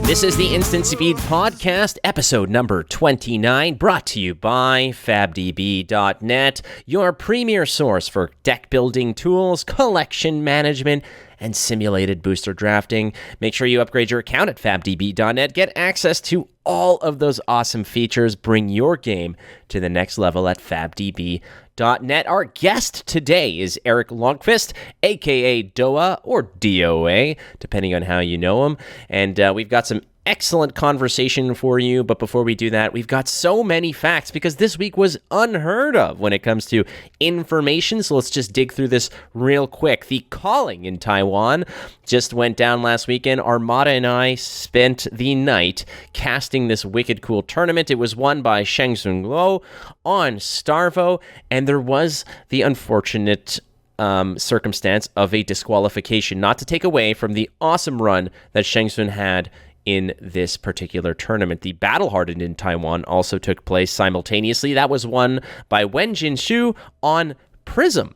This is the Instant Speed Podcast, episode number 29, brought to you by FABDB.net, your premier source for deck building tools, collection management, and simulated booster drafting. Make sure you upgrade your account at FABDB.net. Get access to all of those awesome features. Bring your game to the next level at FABDB.net. Our guest today is Erik Lonnquist, a.k.a. Doa, or DOA, depending on how you know him. And we've got some excellent conversation for you, but before we do that, we've got so many facts because this week was unheard of when it comes to information, so let's just dig through this real quick. The Calling in Taiwan just went down last weekend. Armada and I spent the night casting this wicked cool tournament. It was won by Shengsun Luo on Starvo, and there was the unfortunate circumstance of a disqualification, not to take away from the awesome run that Shengsun had in this particular tournament. The Battle Hardened in Taiwan also took place simultaneously. That was won by Wen Jinshu on Prism.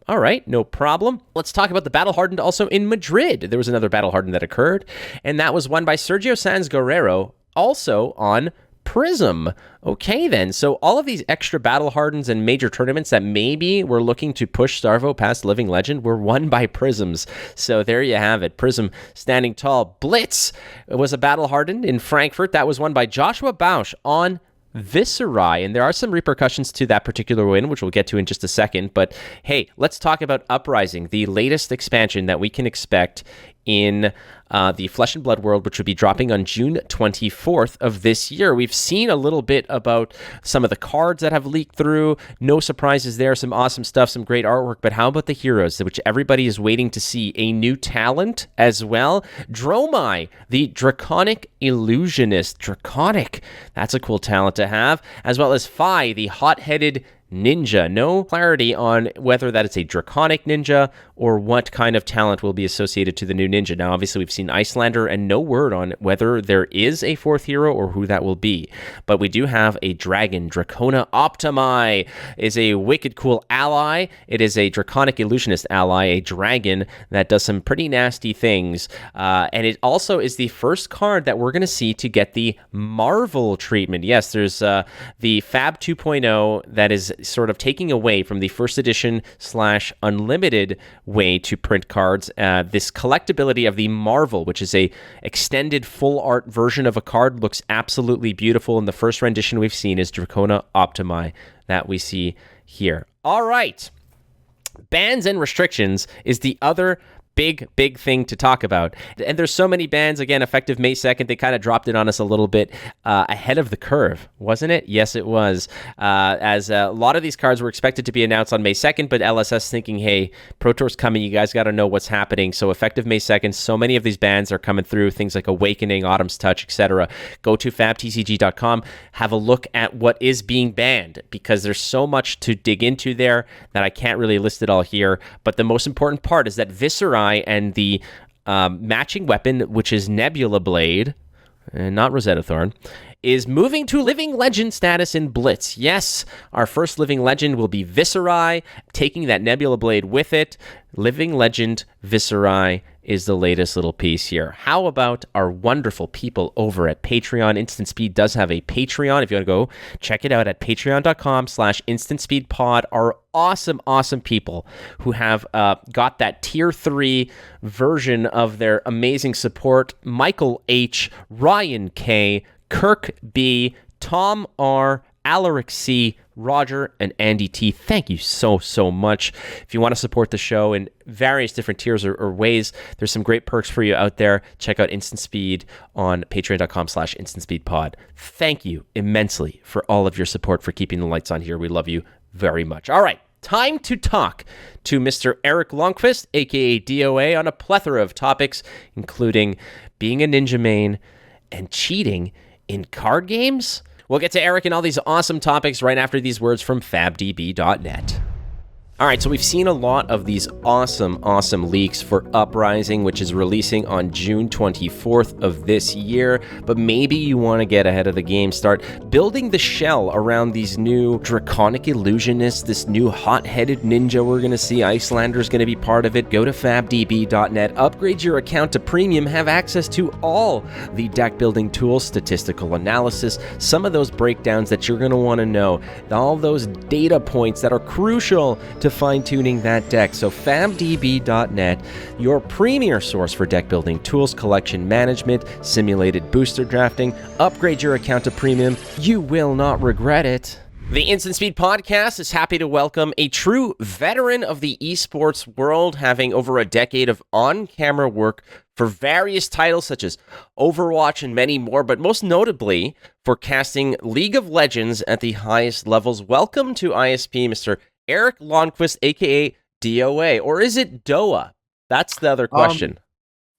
All right, no problem. Let's talk about the Battle Hardened also in Madrid. There was another Battle Hardened that occurred, and that was won by Sergio Sanz Guerrero, also on Prism. Okay, then. So all of these extra Battle Hardens and major tournaments that maybe were looking to push Starvo past Living Legend were won by Prisms. So there you have it. Prism standing tall. Blitz was a Battle Hardened in Frankfurt. That was won by Joshua Bausch on Viserai, and there are some repercussions to that particular win, which we'll get to in just a second. But hey, let's talk about Uprising, the latest expansion that we can expect in the Flesh and Blood world, which will be dropping on June 24th of this year. We've seen a little bit about some of the cards that have leaked through. No surprises there. Some awesome stuff, some great artwork. But how about the heroes, which everybody is waiting to see? A new talent as well. Dromai, the Draconic Illusionist. Draconic. That's a cool talent to have. As well as Phi, the hot-headed ninja. No clarity on whether that is a draconic ninja or what kind of talent will be associated to the new ninja. Now, obviously, we've seen Icelander and no word on whether there is a fourth hero or who that will be. But we do have a dragon. Dracona Optimi is a wicked cool ally. It is a draconic illusionist ally, a dragon that does some pretty nasty things. And it also is the first card that we're going to see to get the Marvel treatment. Yes, there's the FAB 2.0 that is sort of taking away from the first edition / unlimited way to print cards. This collectability of the Marvel, which is a extended full art version of a card, looks absolutely beautiful. And the first rendition we've seen is Dracona Optimi that we see here. All right. Bans and restrictions is the other big thing to talk about. And there's so many bans, again, effective May 2nd. They kind of dropped it on us a little bit ahead of the curve, wasn't it? Yes, it was. As a lot of these cards were expected to be announced on May 2nd, but LSS thinking, hey, Pro Tour's coming, you guys got to know what's happening. So effective May 2nd, so many of these bans are coming through, things like Awakening, Autumn's Touch, etc. Go to fabtcg.com, have a look at what is being banned, because there's so much to dig into there that I can't really list it all here. But the most important part is that Viserai and the matching weapon, which is Nebula Blade, and not Rosetta Thorn, is moving to Living Legend status in Blitz. Yes, our first Living Legend will be Viserai, taking that Nebula Blade with it. Living Legend Viserai is the latest little piece here. How about our wonderful people over at Patreon? Instant Speed does have a Patreon. If you want to go check it out at patreon.com/InstantSpeedPod. Our awesome people who have got that tier 3 version of their amazing support. Michael H., Ryan K., Kirk B., Tom R., Alaric C., Roger, and Andy T. Thank you so much. If you want to support the show in various different tiers or ways, there's some great perks for you out there. Check out Instant Speed on patreon.com/InstantSpeedPod. Thank you immensely for all of your support, for keeping the lights on here. We love you very much. All right, time to talk to Mr. Erik Lonnquist, a.k.a. DOA, on a plethora of topics, including being a ninja main and cheating in card games. We'll get to Erik and all these awesome topics right after these words from FABDB.net. All right, so we've seen a lot of these awesome leaks for Uprising, which is releasing on June 24th of this year. But maybe you want to get ahead of the game, start building the shell around these new Draconic Illusionists, this new hot-headed ninja we're going to see. Icelander's going to be part of it. Go to fabdb.net, upgrade your account to premium, have access to all the deck building tools, statistical analysis, some of those breakdowns that you're going to want to know, all those data points that are crucial to fine-tuning that deck. So fabdb.net, your premier source for deck building tools, collection management, simulated booster drafting. Upgrade your account to premium. You will not regret it. The Instant Speed Podcast is happy to welcome a true veteran of the esports world, having over a decade of on-camera work for various titles such as Overwatch and many more, but most notably for casting League of Legends at the highest levels. Welcome to ISP, Mr. Erik Lonnquist, aka DOA, or is it DOA? That's the other question.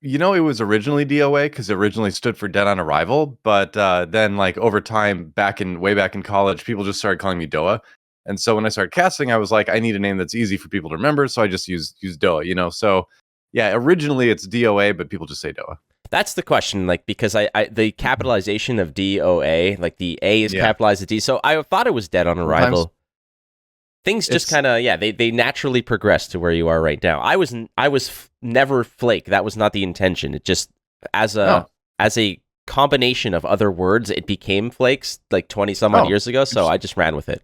It was originally DOA because it originally stood for Dead on Arrival, but then like over time, way back in college, people just started calling me DOA. And so when I started casting, I was like, I need a name that's easy for people to remember, so I just use DOA, So yeah, originally it's DOA, but people just say DOA. That's the question, like, because I the capitalization of DOA, like the A is capitalized, the D, so I thought it was Dead on Arrival. Sometimes things just kind of, they naturally progress to where you are right now. I was never Flake. That was not the intention. It just, as a combination of other words, it became Flakes like 20 some odd years ago, so I just ran with it.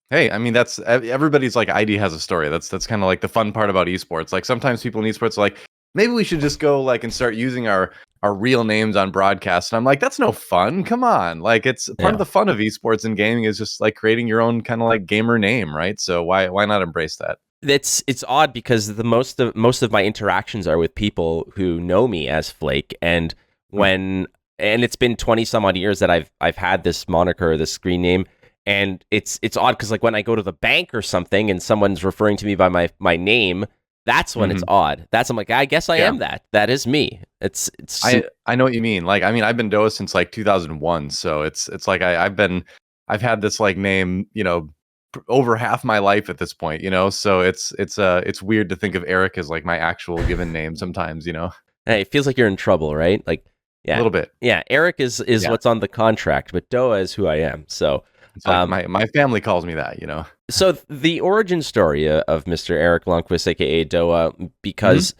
Hey, I mean, that's everybody's like ID has a story. That's kind of like the fun part about esports. Like sometimes people in esports are like, maybe we should just go like and start using our real names on broadcast. And I'm like, that's no fun. Come on. Like it's part of the fun of esports and gaming is just like creating your own kind of like gamer name, right? So why not embrace that? It's odd because the most of my interactions are with people who know me as Flake, and and it's been 20 some odd years that I've had this moniker, this screen name, and it's odd because like when I go to the bank or something and someone's referring to me by my name, that's when it's odd. I'm like, I guess I am that. That is me. It's. I know what you mean. Like, I mean, I've been DOA since like 2001, so it's like I've had this like name, over half my life at this point, So it's weird to think of Erik as like my actual given name sometimes, Hey, it feels like you're in trouble, right? Like, yeah, a little bit. Yeah, Erik is what's on the contract, but DOA is who I am. So. It's like my family calls me that, So the origin story of Mr. Erik Lonnquist, aka DOA, because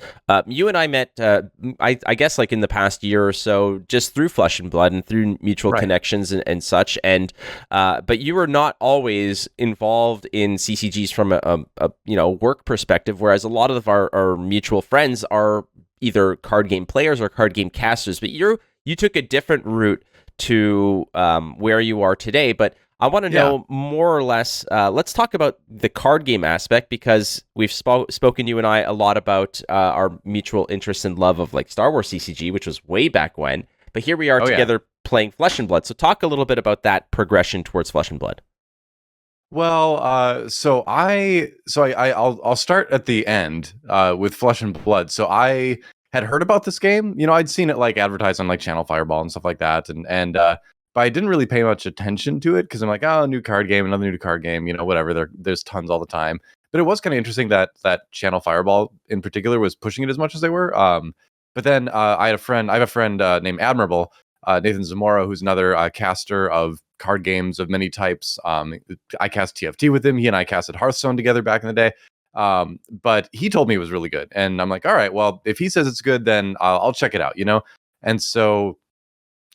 you and I met, I guess, like in the past year or so, just through Flesh and Blood and through mutual connections and such. And but you were not always involved in CCGs from a work perspective, whereas a lot of our mutual friends are either card game players or card game casters. But you took a different route to where you are today, but I want to know more or less, let's talk about the card game aspect, because we've spoken, you and I, a lot about our mutual interest and love of like Star Wars CCG, which was way back when, but here we are together playing Flesh and Blood. So talk a little bit about that progression towards Flesh and Blood. Well, I'll start at the end with Flesh and Blood. So I had heard about this game, I'd seen it like advertised on like Channel Fireball and stuff like that, and but I didn't really pay much attention to it because I'm like, oh, new card game, another new card game, whatever. There's tons all the time. But it was kind of interesting that Channel Fireball in particular was pushing it as much as they were. But then I have a friend named Admirable, Nathan Zamora, who's another caster of card games of many types. I cast TFT with him. He and I casted Hearthstone together back in the day. But he told me it was really good. And I'm like, all right, well, if he says it's good, then I'll check it out, And so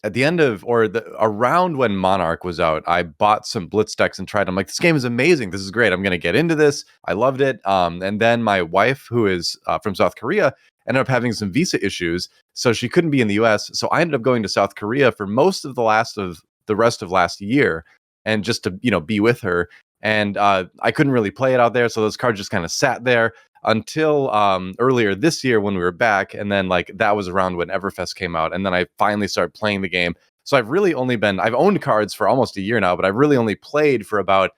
at the end of, around when Monarch was out, I bought some Blitz decks and tried. I'm like, this game is amazing. This is great. I'm going to get into this. I loved it. And then my wife, who is from South Korea, ended up having some visa issues. So she couldn't be in the US. So I ended up going to South Korea for most of the rest of last year. And just to, be with her. And I couldn't really play it out there. So those cards just kind of sat there until earlier this year when we were back. And then like that was around when Everfest came out. And then I finally started playing the game. So I've owned cards for almost a year now, but I've really only played for about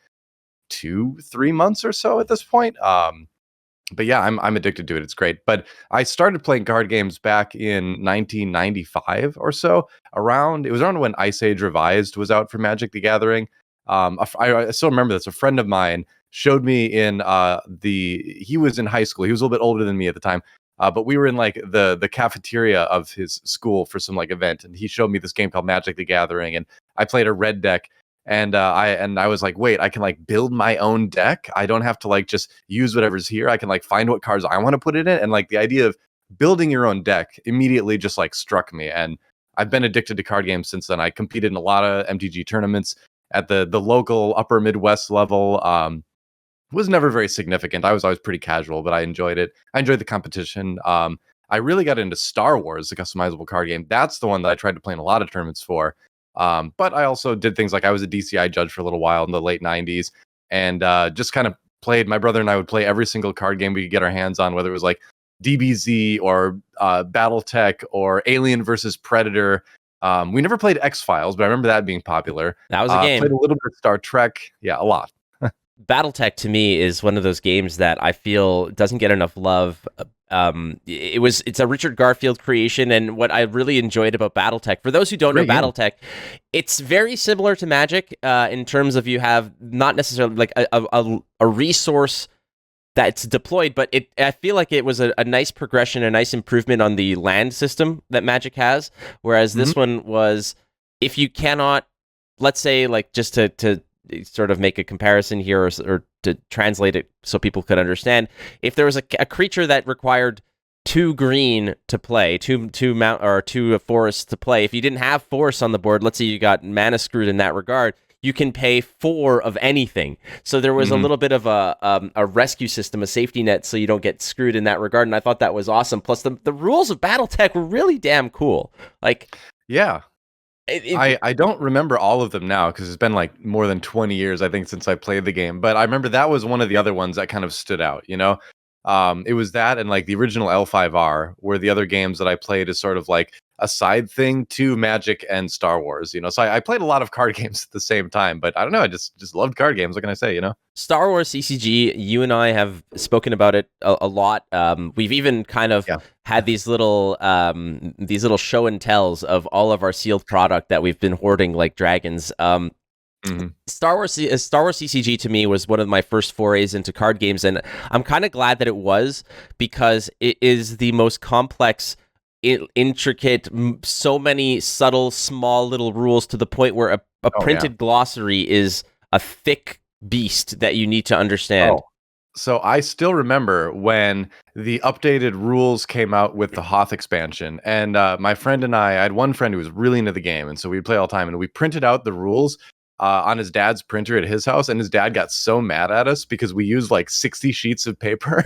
2-3 months or so at this point. But yeah, I'm addicted to it. It's great. But I started playing card games back in 1995 or so. It was around when Ice Age Revised was out for Magic the Gathering. I still remember this. A friend of mine, showed me in he was in high school. He was a little bit older than me at the time. But we were in like the cafeteria of his school for some like event, and he showed me this game called Magic the Gathering, and I played a red deck, and I was like, wait, I can like build my own deck. I don't have to like just use whatever's here. I can like find what cards I want to put it in, and like the idea of building your own deck immediately just like struck me, and I've been addicted to card games since then. I competed in a lot of MTG tournaments at the local upper Midwest level. Was never very significant. I was always pretty casual, but I enjoyed it. I enjoyed the competition. I really got into Star Wars, the customizable card game. That's the one that I tried to play in a lot of tournaments for. But I also did things like I was a DCI judge for a little while in the late 90s, and just kind of played. My brother and I would play every single card game we could get our hands on, whether it was like DBZ or BattleTech or Alien versus Predator. We never played X-Files, but I remember that being popular. That was a game. Played a little bit of Star Trek. Yeah, a lot. BattleTech to me is one of those games that I feel doesn't get enough love. It's a Richard Garfield creation, and what I really enjoyed about BattleTech, for those who don't know BattleTech, it's very similar to Magic in terms of you have not necessarily like a resource that's deployed, but I feel like it was a nice progression, a nice improvement on the land system that Magic has, whereas this one was, if you cannot, let's say, like, just to sort of make a comparison here, or to translate it so people could understand, if there was a creature that required 2 green to play, two forests to play, if you didn't have forests on the board, let's say you got mana screwed in that regard, you can pay 4 of anything. So there was a little bit of a rescue system, a safety net, so you don't get screwed in that regard, and I thought that was awesome. Plus, the rules of BattleTech were really damn cool. Like, yeah. I don't remember all of them now because it's been like more than 20 years, I think, since I played the game. But I remember that was one of the other ones that kind of stood out, you know? It was that and like the original L5R, where the other games that I played is sort of like a side thing to Magic and Star Wars, you know? So I played a lot of card games at the same time, but I don't know, I just loved card games. What can I say, you know? Star Wars CCG, you and I have spoken about it a lot. We've even kind of had these little show and tells of all of our sealed product that we've been hoarding like dragons. Star Wars CCG to me was one of my first forays into card games, and I'm kind of glad that it was, because it is the most complex, intricate, so many subtle, small little rules, to the point where a printed glossary is a thick beast that you need to understand. So I still remember when the updated rules came out with the Hoth expansion, and my friend and I had one friend who was really into the game, and so we'd play all the time, and we printed out the rules on his dad's printer at his house, and his dad got so mad at us because we used like 60 sheets of paper,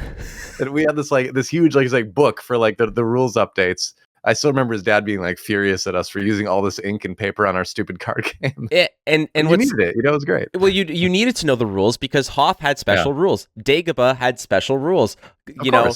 and we had this huge book for like the rules updates. I still remember his dad being like furious at us for using all this ink and paper on our stupid card game. And you needed it, you know, it was great. Well, you needed to know the rules because Hoth had special rules. Dagobah had special rules. You know,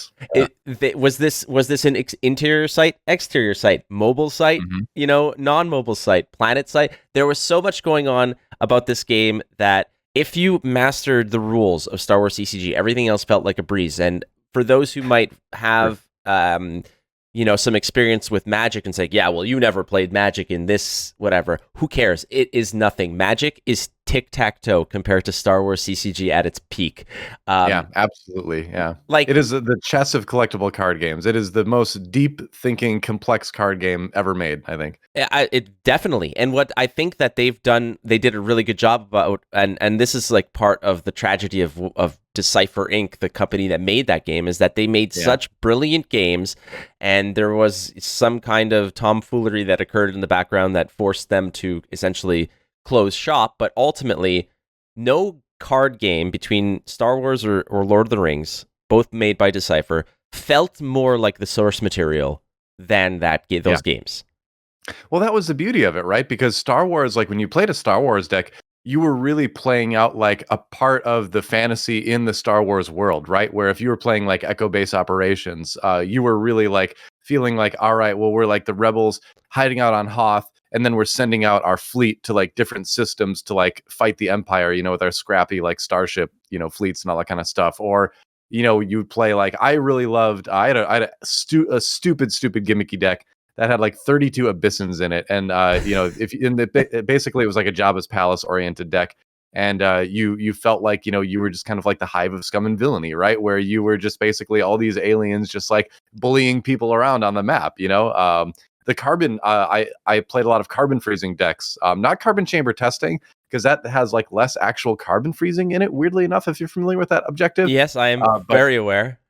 was this an interior site, exterior site, mobile site, you know, non-mobile site, planet site? There was so much going on about this game that if you mastered the rules of Star Wars CCG, everything else felt like a breeze. And for those who might have you know, some experience with Magic and say, yeah, well, you never played Magic in this, whatever. Who cares? It is nothing. Magic is tic-tac-toe compared to Star Wars CCG at its peak. Yeah, absolutely. Yeah. Like, it is the chess of collectible card games. It is the most deep thinking, complex card game ever made, I think. It definitely. And what I think that they've done, they did a really good job about, and this is like part of the tragedy of Decipher Inc., the company that made that game, is that they made such brilliant games, and there was some kind of tomfoolery that occurred in the background that forced them to essentially close shop. But ultimately, no card game between Star Wars or Lord of the Rings, both made by Decipher, felt more like the source material than those games. Well, that was the beauty of it, right? Because Star Wars, like when you played a Star Wars deck, you were really playing out like a part of the fantasy in the Star Wars world, right? Where if you were playing like Echo Base Operations, you were really like feeling like, all right, well, we're like the rebels hiding out on Hoth, and then we're sending out our fleet to like different systems to like fight the Empire, you know, with our scrappy like starship, you know, fleets and all that kind of stuff. Or, you know, you would play like, I really loved, I had a stupid gimmicky deck that had like 32 Abyssins in it, and you know, basically it was like a Jabba's Palace oriented deck, and you felt like, you know, you were just kind of like the hive of scum and villainy, right? Where you were just basically all these aliens just like bullying people around on the map, you know. The carbon, I played a lot of carbon freezing decks, not carbon chamber testing, because that has like less actual carbon freezing in it, weirdly enough, if you're familiar with that objective. Yes, I am But very aware.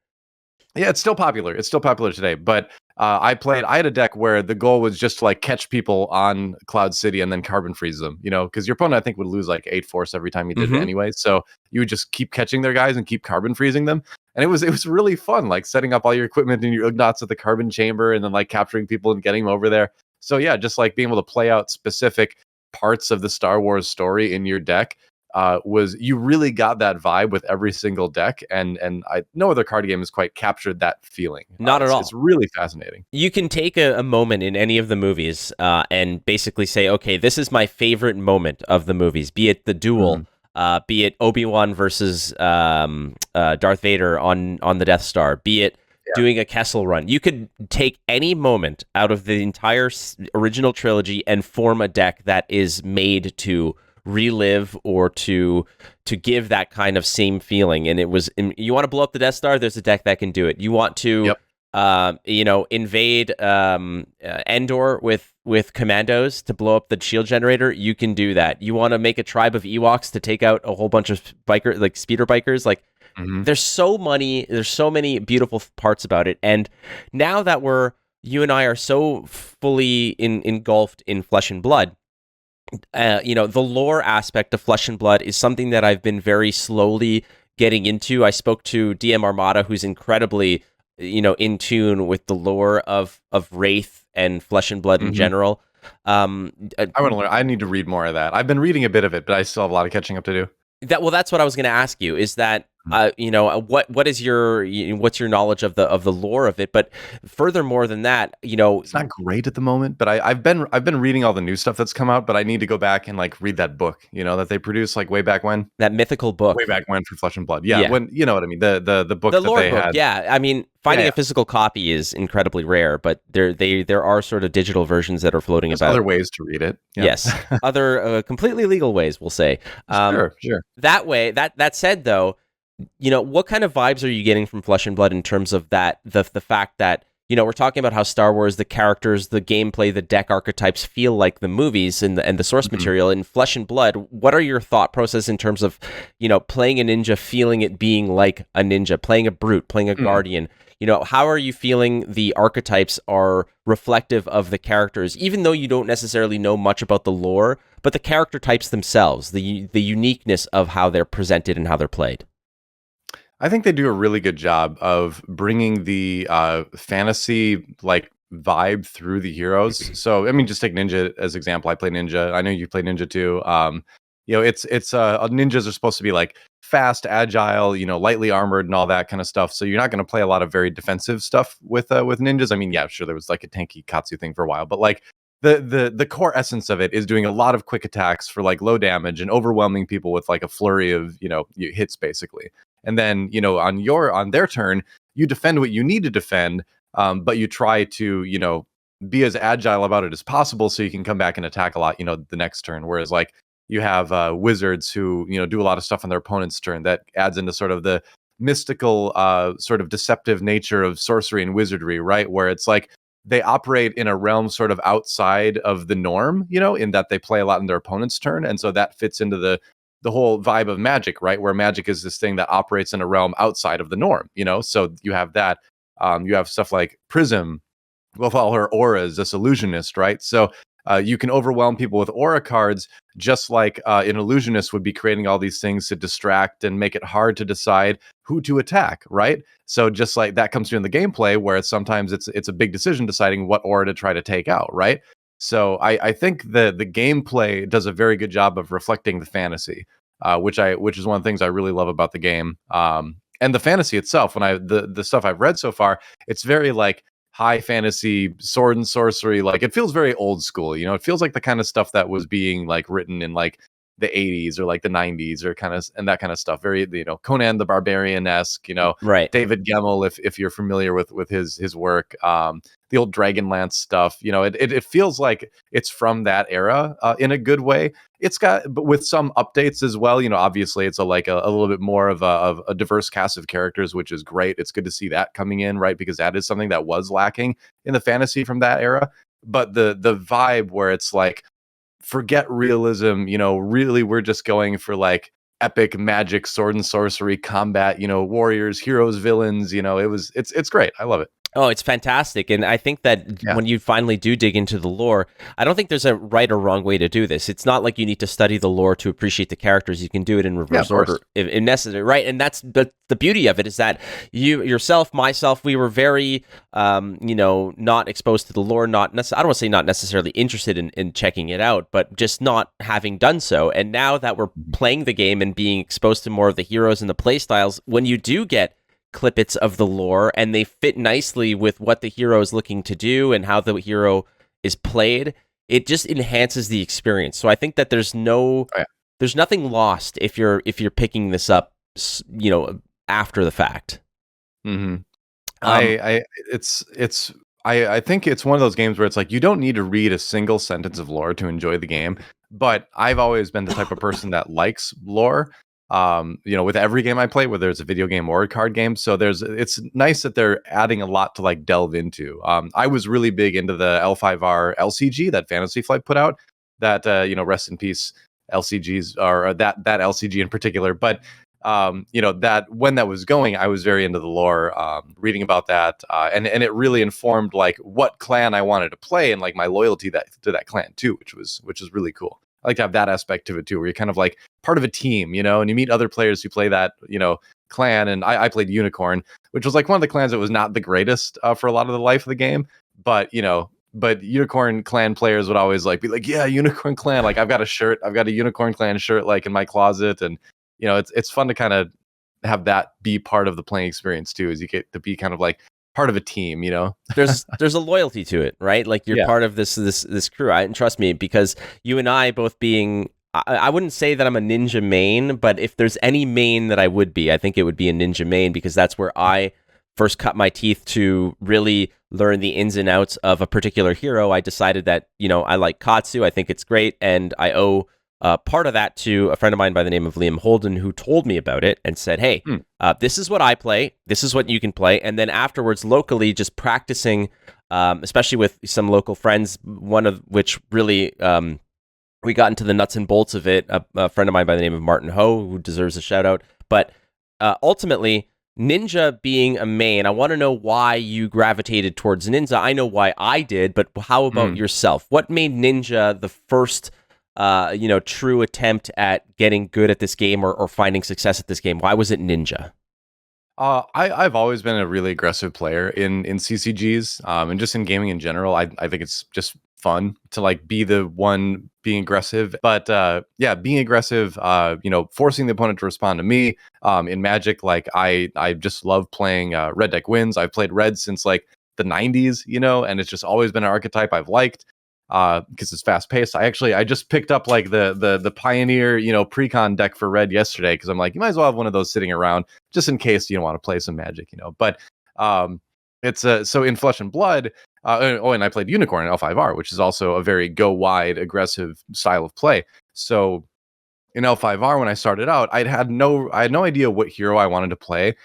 yeah, it's still popular. It's still popular today. But I had a deck where the goal was just to like catch people on Cloud City and then carbon freeze them, you know, because your opponent, I think, would lose like 8 force every time you did it anyway. So you would just keep catching their guys and keep carbon freezing them. And it was really fun, like setting up all your equipment and your Ugnots at the carbon chamber and then like capturing people and getting them over there. So yeah, just like being able to play out specific parts of the Star Wars story in your deck was, you really got that vibe with every single deck, and no other card game has quite captured that feeling. Not at all. It's really fascinating. You can take a moment in any of the movies and basically say, okay, this is my favorite moment of the movies, be it the duel, be it Obi-Wan versus Darth Vader on the Death Star, be it doing a Kessel Run. You could take any moment out of the entire original trilogy and form a deck that is made to relive or to give that kind of same feeling. And it was, you want to blow up the Death Star, there's a deck that can do it. You want to invade Endor with commandos to blow up the shield generator, you can do that. You want to make a tribe of Ewoks to take out a whole bunch of speeder bikers, like there's so many beautiful parts about it. And now that you and I are so fully engulfed in Flesh and Blood, the lore aspect of Flesh and Blood is something that I've been very slowly getting into. I spoke to DM Armada, who's incredibly, in tune with the lore of Wraith and Flesh and Blood in general. I want to learn. I need to read more of that. I've been reading a bit of it, but I still have a lot of catching up to do. That's what I was going to ask you. Is that what's your knowledge of the lore of it? But furthermore than that, it's not great at the moment. But I've been reading all the new stuff that's come out. But I need to go back and like read that book, that they produced like way back when. That mythical book, way back when, for Flesh and Blood. Yeah, when you know what I mean. The book, the that lore they book. had. Yeah, I mean, finding a physical copy is incredibly rare. But there are sort of digital versions that are floating There's about. Other ways to read it. Yeah. Yes, other completely legal ways, we'll say. Sure. That way. That said, though, what kind of vibes are you getting from Flesh and Blood in terms of that the fact that we're talking about how Star Wars, the characters, the gameplay, the deck archetypes feel like the movies and the source material. In Flesh and Blood, what are your thought process in terms of playing a ninja, feeling it being like a ninja, playing a brute, playing a guardian? How are you feeling the archetypes are reflective of the characters, even though you don't necessarily know much about the lore, but the character types themselves, the uniqueness of how they're presented and how they're played? I think they do a really good job of bringing the fantasy like vibe through the heroes. So I mean, just take Ninja as example. I play Ninja. I know you play Ninja too. It's ninjas are supposed to be like fast, agile, lightly armored and all that kind of stuff. So you're not going to play a lot of very defensive stuff with ninjas. I mean, yeah, sure, there was like a tanky Katsu thing for a while, but like the core essence of it is doing a lot of quick attacks for like low damage and overwhelming people with like a flurry of hits basically. And then on their turn, you defend what you need to defend, but you try to be as agile about it as possible so you can come back and attack a lot the next turn. Whereas like you have wizards who do a lot of stuff on their opponent's turn that adds into sort of the mystical sort of deceptive nature of sorcery and wizardry, right? Where it's like they operate in a realm sort of outside of the norm, in that they play a lot in their opponent's turn, and so that fits into the whole vibe of magic, right? Where magic is this thing that operates in a realm outside of the norm, so you have that. You have stuff like Prism with all her auras, this illusionist, right? So you can overwhelm people with aura cards, just like an illusionist would be creating all these things to distract and make it hard to decide who to attack, right? So just like that comes through in the gameplay, where sometimes it's a big decision deciding what aura to try to take out, right? So I think the gameplay does a very good job of reflecting the fantasy, which is one of the things I really love about the game. And the fantasy itself, when the stuff I've read so far, it's very like high fantasy sword and sorcery. Like it feels very old school. It feels like the kind of stuff that was being like written in like the 80s or like the 90s or kind of and that kind of stuff. Very, Conan the Barbarian-esque, Right. David Gemmell, if you're familiar with his work, the old Dragonlance stuff. It feels like it's from that era in a good way. It's got, but with some updates as well. Obviously it's a little bit more of a diverse cast of characters, which is great. It's good to see that coming in, right? Because that is something that was lacking in the fantasy from that era. But the vibe where it's like, forget realism, really we're just going for like epic magic, sword and sorcery combat, warriors, heroes, villains, it's great. I love it. Oh, it's fantastic. And I think that when you finally do dig into the lore, I don't think there's a right or wrong way to do this. It's not like you need to study the lore to appreciate the characters. You can do it in reverse order if necessary, right? And that's the beauty of it, is that myself, we were very, not exposed to the lore, I don't want to say not necessarily interested in checking it out, but just not having done so. And now that we're playing the game and being exposed to more of the heroes and the play styles, when you do get clippets of the lore and they fit nicely with what the hero is looking to do and how the hero is played, it just enhances the experience. So I think that there's nothing lost if you're picking this up, after the fact. Mm-hmm. I think it's one of those games where it's like, you don't need to read a single sentence of lore to enjoy the game. But I've always been the type of person that likes lore. With every game I play, whether it's a video game or a card game. So it's nice that they're adding a lot to like delve into. I was really big into the L5R LCG that Fantasy Flight put out. That rest in peace LCGs, or that LCG in particular. But that when that was going, I was very into the lore, reading about that, and it really informed like what clan I wanted to play and like my loyalty to that clan too, which is really cool. I like to have that aspect of it too, where you're kind of like part of a team, and you meet other players who play that, clan. And I played Unicorn, which was like one of the clans that was not the greatest for a lot of the life of the game. But, but Unicorn clan players would always like be like, yeah, Unicorn clan. Like I've got a Unicorn clan shirt like in my closet. And, it's fun to kind of have that be part of the playing experience too, as you get to be kind of like part of a team, There's a loyalty to it, right? Like you're part of this crew. And trust me, because you and I both being, I wouldn't say that I'm a ninja main, but if there's any main that I would be, I think it would be a ninja main, because that's where I first cut my teeth to really learn the ins and outs of a particular hero. I decided that, I like Katsu. I think it's great. And I owe part of that to a friend of mine by the name of Liam Holden, who told me about it and said, hey, this is what I play. This is what you can play. And then afterwards, locally, just practicing, especially with some local friends, one of which really, we got into the nuts and bolts of it. A friend of mine by the name of Martin Ho, who deserves a shout out. But ultimately, Ninja being a main, I want to know why you gravitated towards Ninja. I know why I did, but how about yourself? What made Ninja the first true attempt at getting good at this game or finding success at this game? Why was it Ninja? I've always been a really aggressive player in CCGs, and just in gaming in general. I think it's just fun to like be the one being aggressive. But being aggressive, forcing the opponent to respond to me. In Magic, like I just love playing red deck wins. I've played red since like the 90s, and it's just always been an archetype I've liked. Because it's fast paced. I just picked up like the Pioneer, precon deck for red yesterday, because I'm like, you might as well have one of those sitting around just in case you want to play some Magic, But it's so in Flesh and Blood. And I played Unicorn in L5R, which is also a very go wide, aggressive style of play. So in L5R, when I started out, I had no idea what hero I wanted to play,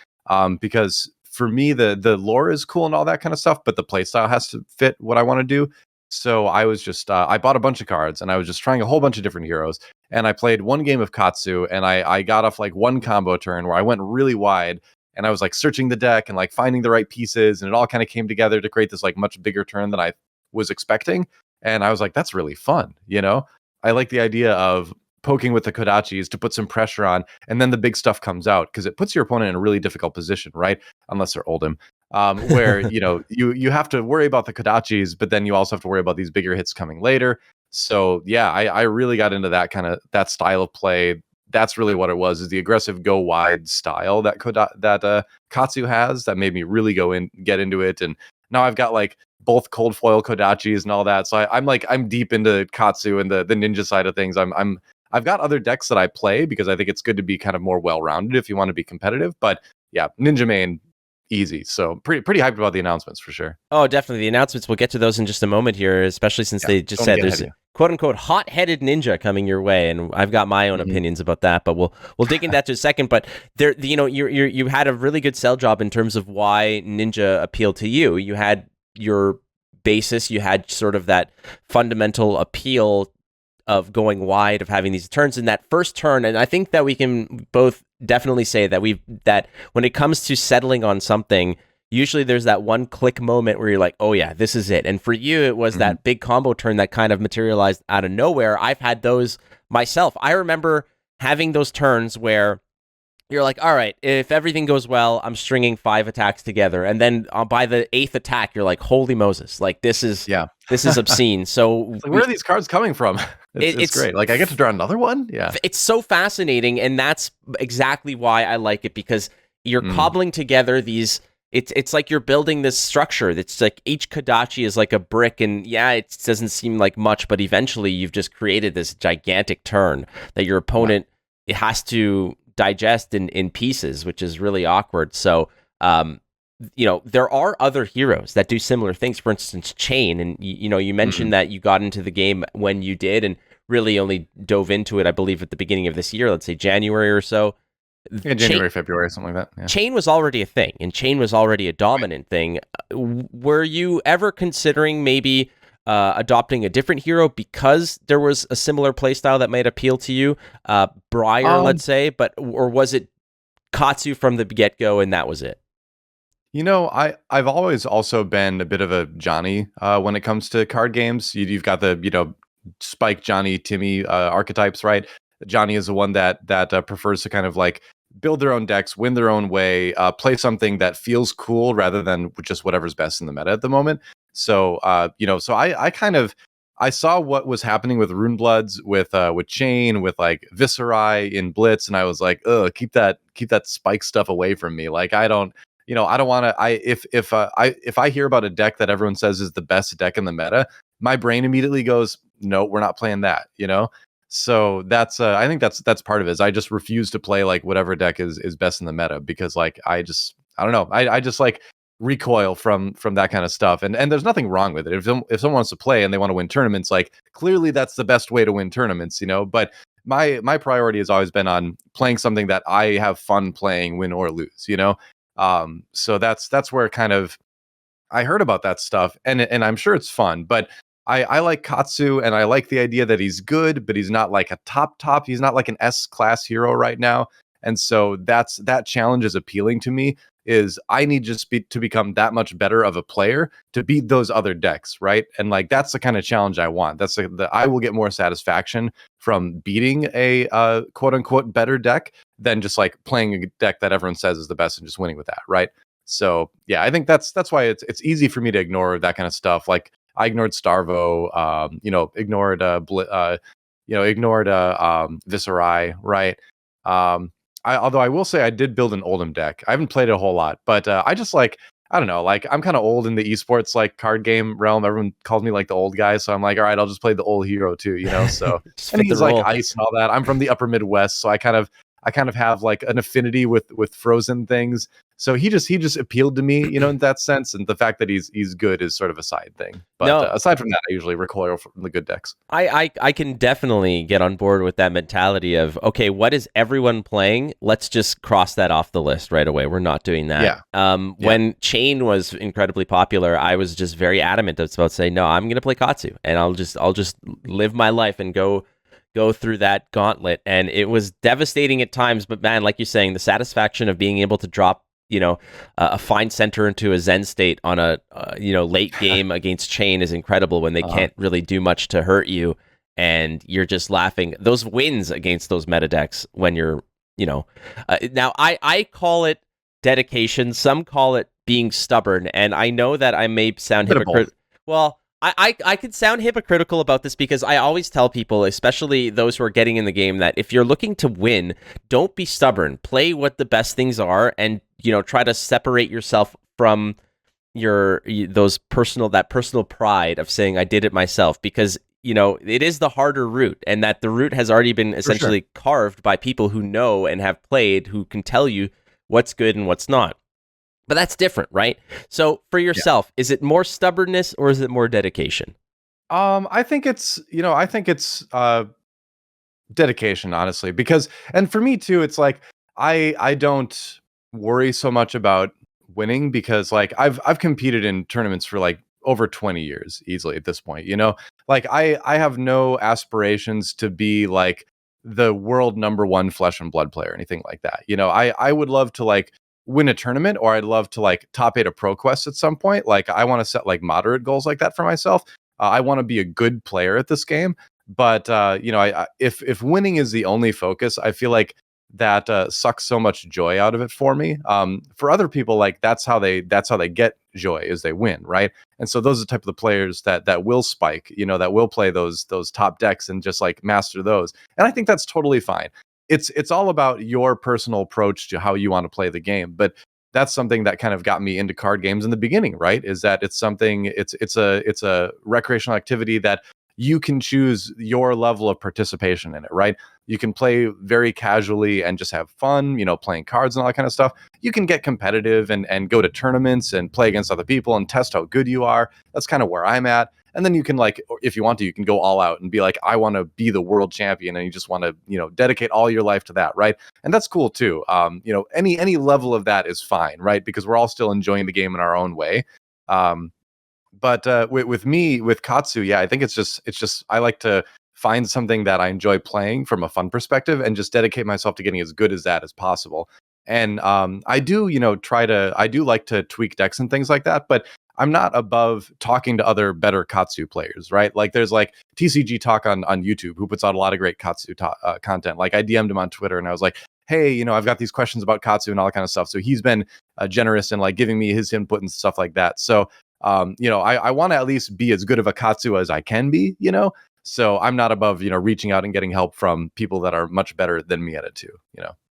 because for me the lore is cool and all that kind of stuff, but the play style has to fit what I want to do. So I was just, I bought a bunch of cards and I was just trying a whole bunch of different heroes. And I played one game of Katsu, and I got off like one combo turn where I went really wide, and I was like searching the deck and like finding the right pieces. And it all kind of came together to create this like much bigger turn than I was expecting. And I was like, that's really fun. I like the idea of poking with the Kodachis to put some pressure on, and then the big stuff comes out, because it puts your opponent in a really difficult position, right? Unless they're Oldhim. Where you have to worry about the Kodachis, but then you also have to worry about these bigger hits coming later. So yeah, I really got into that style of play. That's really what it was, is the aggressive go wide style that Katsu has, that made me really get into it. And now I've got like both cold foil Kodachis and all that. So I'm deep into Katsu and the ninja side of things. I've got other decks that I play because I think it's good to be kind of more well-rounded if you want to be competitive. But yeah, Ninja main, easy. So pretty hyped about the announcements for sure. Oh, definitely. The announcements, we'll get to those in just a moment here, especially since they just said there's a quote-unquote hot-headed ninja coming your way, and I've got my own opinions about that, but we'll dig into that in a second. But there, you know, you had a really good sell job in terms of why Ninja appealed to you. You had your basis, you had sort of that fundamental appeal of going wide, of having these turns in that first turn, and I think that we can both definitely say that that when it comes to settling on something, usually there's that one click moment where you're like, oh yeah, this is it. And for you, it was that big combo turn that kind of materialized out of nowhere. I've had those myself. I remember having those turns where you're like, all right, if everything goes well, I'm stringing 5 attacks together. And then by the 8th attack, you're like, holy Moses, like this is obscene. So like, where are these cards coming from? It's great. Like I get to draw another one. Yeah. It's so fascinating. And that's exactly why I like it, because you're cobbling together these, it's like you're building this structure. It's like each Kodachi is like a brick, and yeah, it doesn't seem like much, but eventually you've just created this gigantic turn that your opponent it has to digest in pieces, which is really awkward. So, you know, there are other heroes that do similar things. For instance, Chain, and you know, you mentioned that you got into the game when you did, and really only dove into it, I believe, at the beginning of this year. Let's say January or so. Yeah, January, February, something like that. Yeah. Chain was already a thing, and Chain was already a dominant thing. Were you ever considering maybe adopting a different hero because there was a similar playstyle that might appeal to you? Briar, let's say, or was it Katsu from the get-go and that was it? You know, I've always also been a bit of a Johnny when it comes to card games. You've got the, you know, Spike, Johnny, Timmy archetypes, right? Johnny is the one that prefers to kind of like build their own decks, win their own way, play something that feels cool rather than just whatever's best in the meta at the moment. So, you know, so I saw what was happening with Runebloods, with Chain, with like Viscerai in Blitz, and I was like, ugh, keep that Spike stuff away from me. Like I don't want to. If I hear about a deck that everyone says is the best deck in the meta, my brain immediately goes, no, we're not playing that. You know. So that's I think that's part of it. Is I just refuse to play like whatever deck is best in the meta, because like I don't know. I just like recoil from that kind of stuff, and there's nothing wrong with it. If someone wants to play and they want to win tournaments, like clearly that's the best way to win tournaments, you know. But my priority has always been on playing something that I have fun playing, win or lose, you know. So that's where kind of I heard about that stuff, and I'm sure it's fun, but I like Katsu, and I like the idea that he's good, but he's not like a top. He's not like an S-class hero right now. And so that challenge is appealing to me, is I need to become that much better of a player to beat those other decks, right? And like that's the kind of challenge I want. That's I will get more satisfaction from beating a quote-unquote better deck than just like playing a deck that everyone says is the best and just winning with that, right? So yeah, I think that's why it's easy for me to ignore that kind of stuff. Like I ignored Starvo, you know, ignored Viscerai, right? Although I will say I did build an Oldhim deck. I haven't played it a whole lot, but I just like, I don't know, like I'm kind of old in the esports like card game realm. Everyone calls me like the old guy, so I'm like, all right, I'll just play the old hero too, you know. So and he's like ice and all that. I'm from the upper Midwest, so I kind of have like an affinity with frozen things. So he just appealed to me, you know, in that sense. And the fact that he's good is sort of a side thing. But aside from that, I usually recoil from the good decks. I can definitely get on board with that mentality of, okay, what is everyone playing? Let's just cross that off the list right away. We're not doing that. Yeah. When Chain was incredibly popular, I was just very adamant about saying, no, I'm going to play Katsu, and I'll just live my life and go through that gauntlet. And it was devastating at times, but man, like you're saying, the satisfaction of being able to drop, you know, a fine center into a Zen state on a late game against Chain is incredible when they can't really do much to hurt you, and you're just laughing. Those wins against those meta decks when you're, you know, now I call it dedication. Some call it being stubborn, and I know that I may sound hypocritical. Well, I could sound hypocritical about this because I always tell people, especially those who are getting in the game, that if you're looking to win, don't be stubborn. Play what the best things are, and you know, try to separate yourself from that personal pride of saying I did it myself. Because it is the harder route, and that the route has already been essentially carved by people who know and have played, who can tell you what's good and what's not. But that's different, right? So for yourself, is it more stubbornness or is it more dedication? I think it's dedication, honestly, because, and for me too, it's like I don't worry so much about winning, because like I've competed in tournaments for like over 20 years easily at this point, like I have no aspirations to be like the world number one Flesh and Blood player or anything like that. I would love to like win a tournament, or I'd love to like top 8 a pro quest at some point. Like I want to set like moderate goals like that for myself. I want to be a good player at this game. But if winning is the only focus, I feel like that sucks so much joy out of it for me. For other people, like that's how they get joy, is they win, right? And so those are the type of the players that will spike, that will play those top decks and just like master those. And I think that's totally fine. It's all about your personal approach to how you want to play the game. But that's something that kind of got me into card games in the beginning, right? Is that it's a recreational activity that you can choose your level of participation in it, right? You can play very casually and just have fun, playing cards and all that kind of stuff. You can get competitive and go to tournaments and play against other people and test how good you are. That's kind of where I'm at. And then you can, like, if you want to, you can go all out and be like, I want to be the world champion, and you just want to, dedicate all your life to that, right? And that's cool too. Any level of that is fine, right? Because we're all still enjoying the game in our own way. But with me, with Katsu, yeah, I think it's just I like to find something that I enjoy playing from a fun perspective and just dedicate myself to getting as good as that as possible. And I do, I do like to tweak decks and things like that, but I'm not above talking to other better Katsu players, right? Like there's like TCG Talk on YouTube, who puts out a lot of great Katsu content. Like I DM'd him on Twitter and I was like, hey, I've got these questions about Katsu and all that kind of stuff. So he's been generous in like giving me his input and stuff like that. So I want to at least be as good of a Katsu as I can be, so I'm not above, reaching out and getting help from people that are much better than me at it too,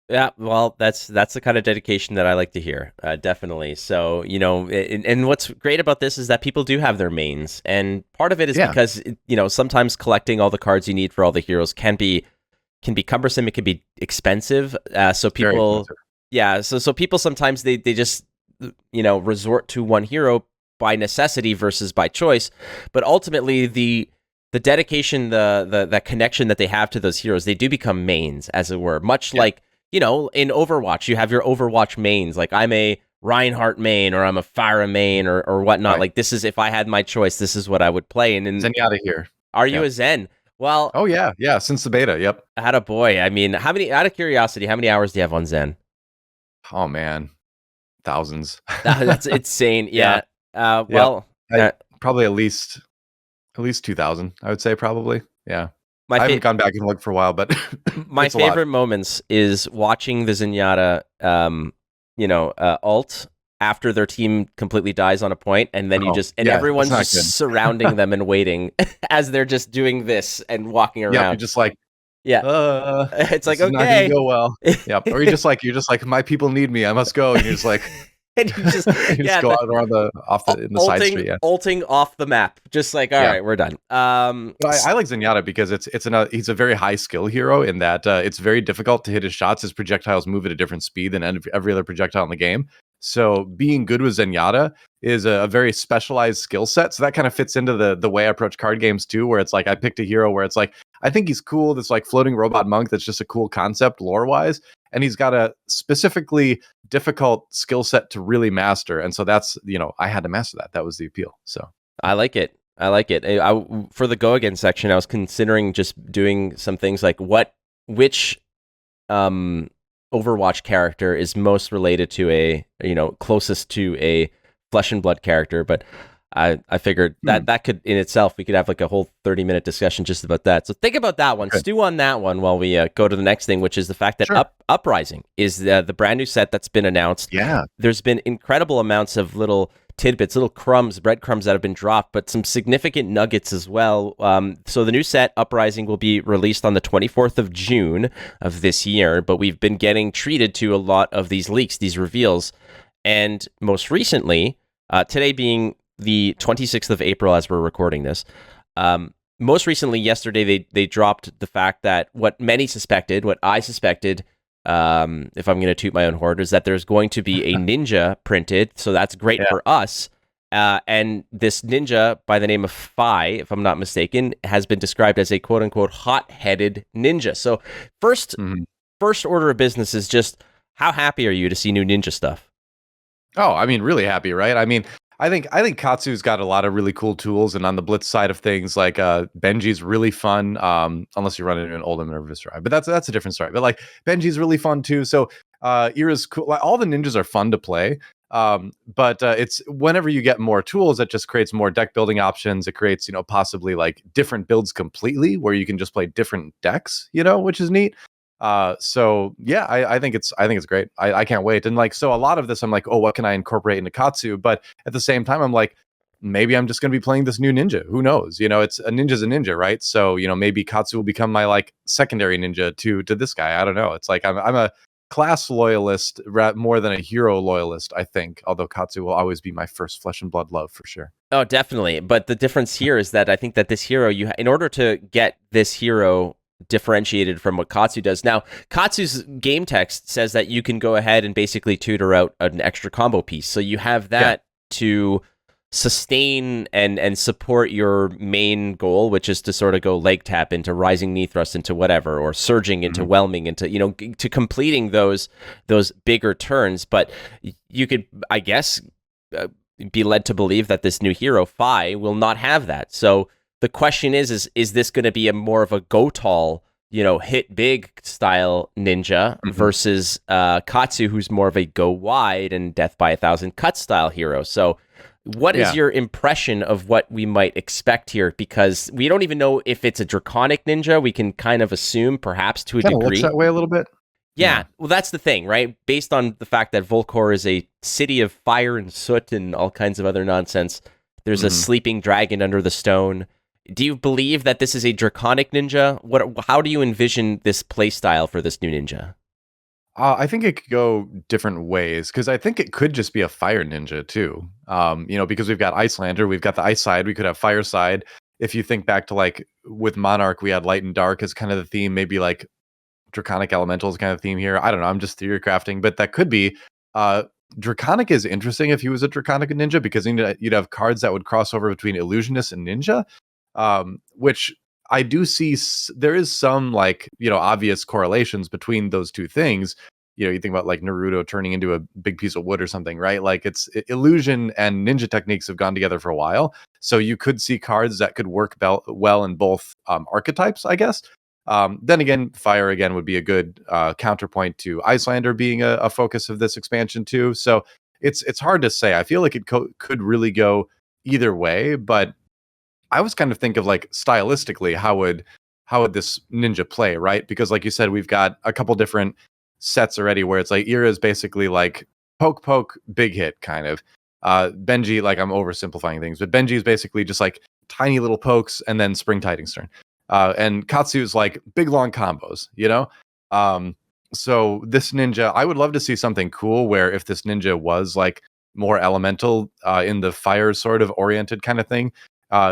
Yeah, well, that's the kind of dedication that I like to hear, definitely. So, and what's great about this is that people do have their mains, and part of it is because, sometimes collecting all the cards you need for all the heroes can be cumbersome, it can be expensive. So people, so people sometimes they just, resort to one hero by necessity versus by choice, but ultimately the dedication, the connection that they have to those heroes, they do become mains, as it were. Much like, in Overwatch, you have your Overwatch mains. Like I'm a Reinhardt main, or I'm a Pharah main, or whatnot. Right. Like this is, if I had my choice, this is what I would play. And Zenyatta here. Are you a Zen? Well, oh yeah, since the beta, yep. Had a boy. I mean, out of curiosity, how many hours do you have on Zen? Oh man, thousands. That's insane. Yeah. Probably at least 2,000, I would say, probably. Yeah. I haven't gone back and looked for a while, but my favorite moments is watching the Zenyatta, ult after their team completely dies on a point, and then everyone's just surrounding them and waiting as they're just doing this and walking around. Yeah, you're just like, it's like, okay, not gonna go well. Yeah, or you're just like, my people need me, I must go, and you're just like. And you just, go out around in the side street, ulting off the map, just like, all right, we're done. But I like Zenyatta because he's a very high skill hero in that it's very difficult to hit his shots. His projectiles move at a different speed than every other projectile in the game. So being good with Zenyatta is a very specialized skill set. So that kind of fits into the way I approach card games too, where it's like I picked a hero where it's like, I think he's cool. This like floating robot monk that's just a cool concept lore wise. And he's got a specifically difficult skill set to really master. And so that's, I had to master that. That was the appeal. So I like it. For the go again section, I was considering just doing some things like which Overwatch character is most related to closest to a Flesh and Blood character. But I figured that could, in itself, we could have like a whole 30-minute discussion just about that. So think about that one. Good. Stew on that one while we go to the next thing, which is the fact that Uprising is the brand new set that's been announced. Yeah. There's been incredible amounts of little tidbits, little breadcrumbs that have been dropped, but some significant nuggets as well. So the new set, Uprising, will be released on the 24th of June of this year, but we've been getting treated to a lot of these leaks, these reveals. And most recently, today being the 26th of April as we're recording this, most recently, yesterday, they dropped the fact that what many suspected, what I suspected, if I'm going to toot my own horn, is that there's going to be a ninja printed. So that's great Yeah. for us. And this ninja by the name of Phi, if I'm not mistaken, has been described as a quote unquote hot-headed ninja. So first, first order of business is just how happy are you to see new ninja stuff? Oh, I mean, really happy, right? I mean, I think Katsu's got a lot of really cool tools, and on the Blitz side of things, like Benji's really fun. Unless you run into an Oldham or Viscerai, but that's a different story. But like Benji's really fun too. So Ira's cool. Like, all the ninjas are fun to play. But it's whenever you get more tools, that just creates more deck building options. It creates, possibly like different builds completely, where you can just play different decks, which is neat. So yeah, I think it's great. I can't wait. And like, so a lot of this, I'm like, oh, what can I incorporate into Katsu? But at the same time, I'm like, maybe I'm just going to be playing this new ninja. Who knows? It's a ninja, right? So, maybe Katsu will become my like secondary ninja to this guy. I don't know. It's like, I'm a class loyalist more than a hero loyalist, I think. Although Katsu will always be my first flesh and blood love for sure. Oh, definitely. But the difference here is that I think that this hero, in order to get this hero differentiated from what Katsu does. Now, Katsu's game text says that you can go ahead and basically tutor out an extra combo piece. So you have that to sustain and support your main goal, which is to sort of go leg tap into rising knee thrust into whatever, or surging into whelming into, to completing those bigger turns. But you could, I guess, be led to believe that this new hero, Phi, will not have that. So the question is this going to be a more of a go tall, hit big style ninja versus Katsu, who's more of a go wide and death by 1,000 cut style hero? So what is your impression of what we might expect here? Because we don't even know if it's a draconic ninja. We can kind of assume, perhaps to a degree. Looks that way a little bit. Yeah, well, that's the thing, right? Based on the fact that Volcor is a city of fire and soot and all kinds of other nonsense, there's a sleeping dragon under the stone. Do you believe that this is a draconic ninja? How do you envision this playstyle for this new ninja? I think it could go different ways, because I think it could just be a fire ninja too. Because we've got Icelander, we've got the ice side, we could have fire side. If you think back to like with Monarch, we had light and dark as kind of the theme, maybe like draconic elementals kind of theme here. I don't know. I'm just theory crafting, but that could be. Draconic is interesting if he was a draconic ninja, because you'd have cards that would cross over between illusionist and ninja. Which I do see there is some like, obvious correlations between those two things. You think about like Naruto turning into a big piece of wood or something, right? Like illusion and ninja techniques have gone together for a while. So you could see cards that could work well in both archetypes, I guess. Then again, fire again would be a good counterpoint to Icelander being a focus of this expansion too. So it's hard to say. I feel like it could really go either way, but I was kind of think of like stylistically, how would this ninja play, right? Because like you said, we've got a couple different sets already where it's like Ira is basically like poke, big hit kind of. Benji, like I'm oversimplifying things, but Benji is basically just like tiny little pokes and then Spring Tidings turn. And Katsu is like big long combos, So this ninja, I would love to see something cool where if this ninja was like more elemental in the fire sort of oriented kind of thing.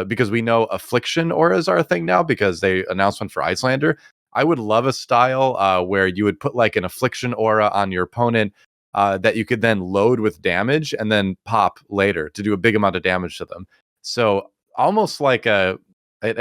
Because we know affliction auras are a thing now, because they announced one for Icelander. I would love a style where you would put like an affliction aura on your opponent that you could then load with damage and then pop later to do a big amount of damage to them. So almost like it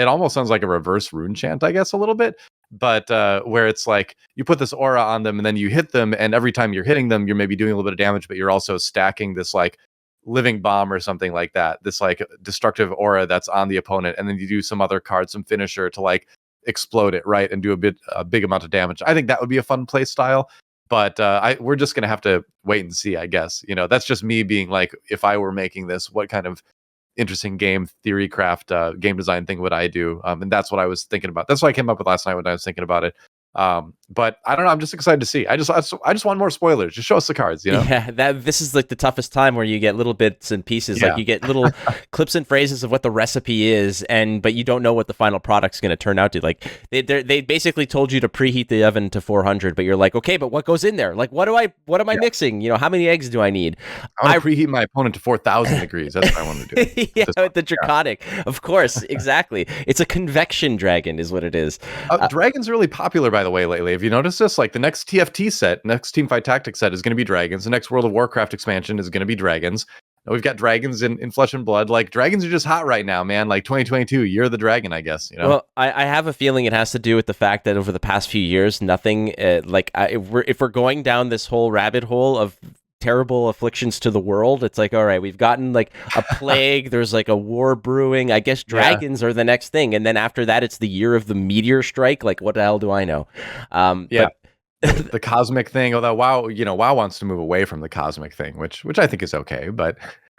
almost sounds like a reverse rune chant, I guess, a little bit. But where it's like you put this aura on them and then you hit them, and every time you're hitting them, you're maybe doing a little bit of damage, but you're also stacking this like living bomb or something like that, this like destructive aura that's on the opponent, and then you do some other card, some finisher to like explode it, right, and do a big amount of damage. I think that would be a fun play style, but we're just gonna have to wait and see, I guess. That's just me being like, if I were making this, what kind of interesting game theory craft game design thing would I do? And that's what I was thinking about. That's what I came up with last night when I was thinking about it. But I don't know. I'm just excited to see. I just want more spoilers. Just show us the cards, you know? Yeah, this is like the toughest time where you get little bits and pieces. Like Yeah. you get little clips and phrases of what the recipe is, but you don't know what the final product's going to turn out to. Like they basically told you to preheat the oven to 400, but you're like, okay, but what goes in there? Like what am I mixing? You know, how many eggs do I need? I want to preheat my opponent to 4,000 degrees. That's what I want to do. Yeah, with the draconic, of course, exactly. It's a convection dragon, is what it is. Dragons are really popular, by the way, lately. Have you noticed this? Like the next TFT set, next Teamfight Tactics set is going to be dragons. The next World of Warcraft expansion is going to be dragons. And we've got dragons in Flesh and Blood. Like dragons are just hot right now, man. Like 2022, year of the dragon, I guess. You know. Well, I have a feeling it has to do with the fact that over the past few years, nothing if we're going down this whole rabbit hole of terrible afflictions to the world, it's like, all right, we've gotten like a plague, there's like a war brewing, I guess dragons are the next thing, and then after that it's the year of the meteor strike. Like what the hell do I know? But the cosmic thing, although WoW wants to move away from the cosmic thing, which I think is okay, but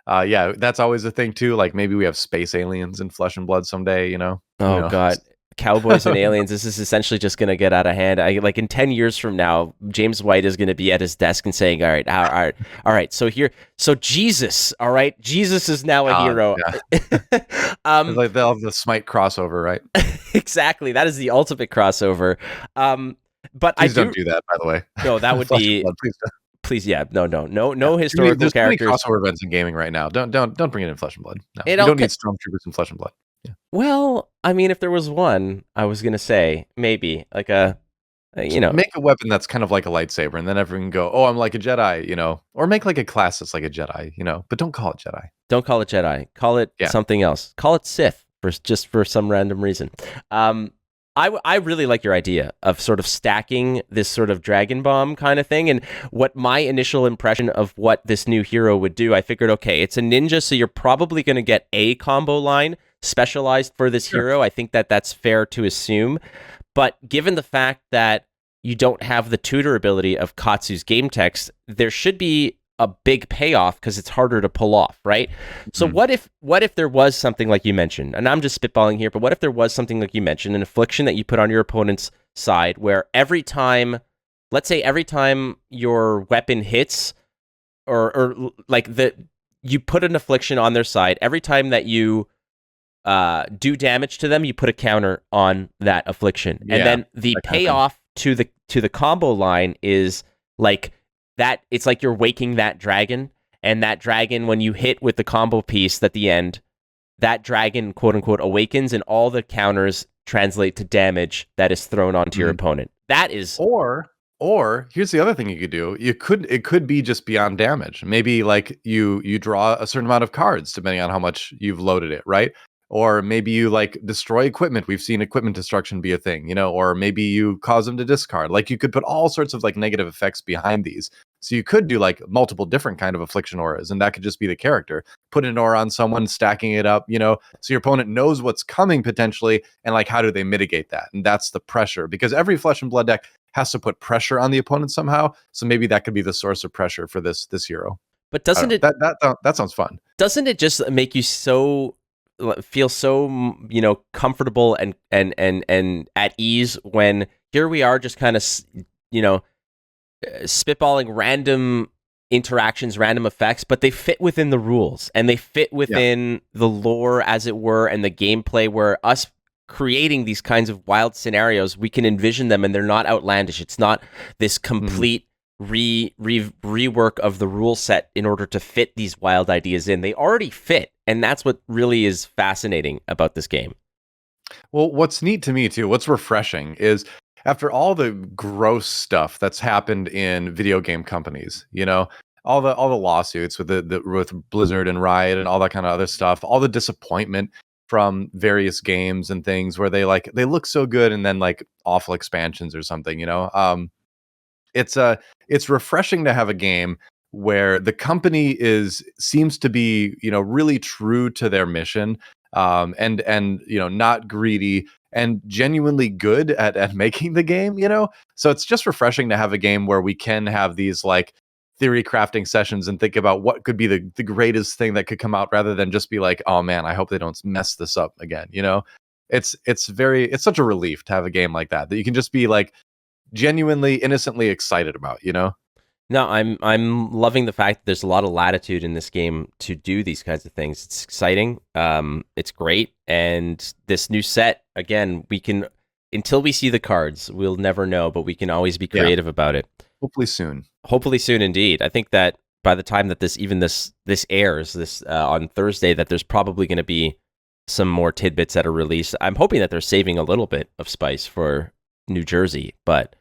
yeah, that's always a thing too. Like maybe we have space aliens in Flesh and Blood someday, you know. Oh god, cowboys and aliens. This is essentially just going to get out of hand. Like in 10 years from now, James White is going to be at his desk and saying, all right. So Jesus, all right, Jesus is now a hero. It's like they'll have the Smite crossover, right? Exactly. That is the ultimate crossover. But please don't do that, by the way. No, that would be. Blood, please don't. Please, yeah, no historical there's characters. There's crossover events in gaming right now. Don't bring it in Flesh and Blood. No, you don't need stormtroopers in Flesh and Blood. Yeah. Well, I mean, if there was one, I was gonna say maybe like make a weapon that's kind of like a lightsaber, and then everyone can go, "Oh, I'm like a Jedi," you know, or make like a class that's like a Jedi, you know, but don't call it Jedi. Don't call it Jedi. Call it something else. Call it Sith for some random reason. I really like your idea of sort of stacking this sort of Dragon Bomb kind of thing. And what my initial impression of what this new hero would do, I figured, okay, it's a ninja, so you're probably going to get a combo line specialized for this hero. I think that's fair to assume. But given the fact that you don't have the tutor ability of Katsu's game text, there should be a big payoff because it's harder to pull off, right? So what if there was something like you mentioned, and I'm just spitballing here, but what if there was something like you mentioned, an affliction that you put on your opponent's side where every time your weapon hits, or like you put an affliction on their side, every time that you do damage to them, you put a counter on that affliction. And then the payoff to the combo line is like that. It's like you're waking that dragon, and that dragon, when you hit with the combo piece at the end, that dragon, quote unquote, awakens, and all the counters translate to damage that is thrown onto your opponent. That is Or here's the other thing you could do. It could be just beyond damage. Maybe like you draw a certain amount of cards depending on how much you've loaded it, right? Or maybe you like destroy equipment. We've seen equipment destruction be a thing, you know, or maybe you cause them to discard. Like you could put all sorts of like negative effects behind these. So you could do like multiple different kind of affliction auras, and that could just be the character. Put an aura on someone, stacking it up, you know, so your opponent knows what's coming potentially, and like how do they mitigate that? And that's the pressure, because every Flesh and Blood deck has to put pressure on the opponent somehow. So maybe that could be the source of pressure for this hero. But doesn't it that sounds fun? Doesn't it just make you feel so, you know, comfortable and at ease when here we are just kind of, you know, spitballing random interactions, random effects, but they fit within the rules and they fit within the lore, as it were, and the gameplay, where us creating these kinds of wild scenarios, we can envision them and they're not outlandish. It's not this complete rework of the rule set in order to fit these wild ideas in. They already fit, and that's what really is fascinating about this game. Well, what's neat to me too, what's refreshing is after all the gross stuff that's happened in video game companies, you know, all the lawsuits with with Blizzard and Riot and all that kind of other stuff, all the disappointment from various games and things where they look so good and then like awful expansions or something, you know. It's refreshing to have a game where the company seems to be, you know, really true to their mission, and you know, not greedy, and genuinely good at making the game, you know. So it's just refreshing to have a game where we can have these like theory crafting sessions and think about what could be the greatest thing that could come out, rather than just be like, oh man, I hope they don't mess this up again, you know. It's such a relief to have a game like that you can just be like, genuinely, innocently excited about, you know? No, I'm loving the fact that there's a lot of latitude in this game to do these kinds of things. It's exciting. It's great, and this new set again, we can until we see the cards, we'll never know, but we can always be creative about it. Hopefully soon. Hopefully soon, indeed. I think that by the time that this airs this on Thursday, that there's probably going to be some more tidbits that are released. I'm hoping that they're saving a little bit of spice for New Jersey, but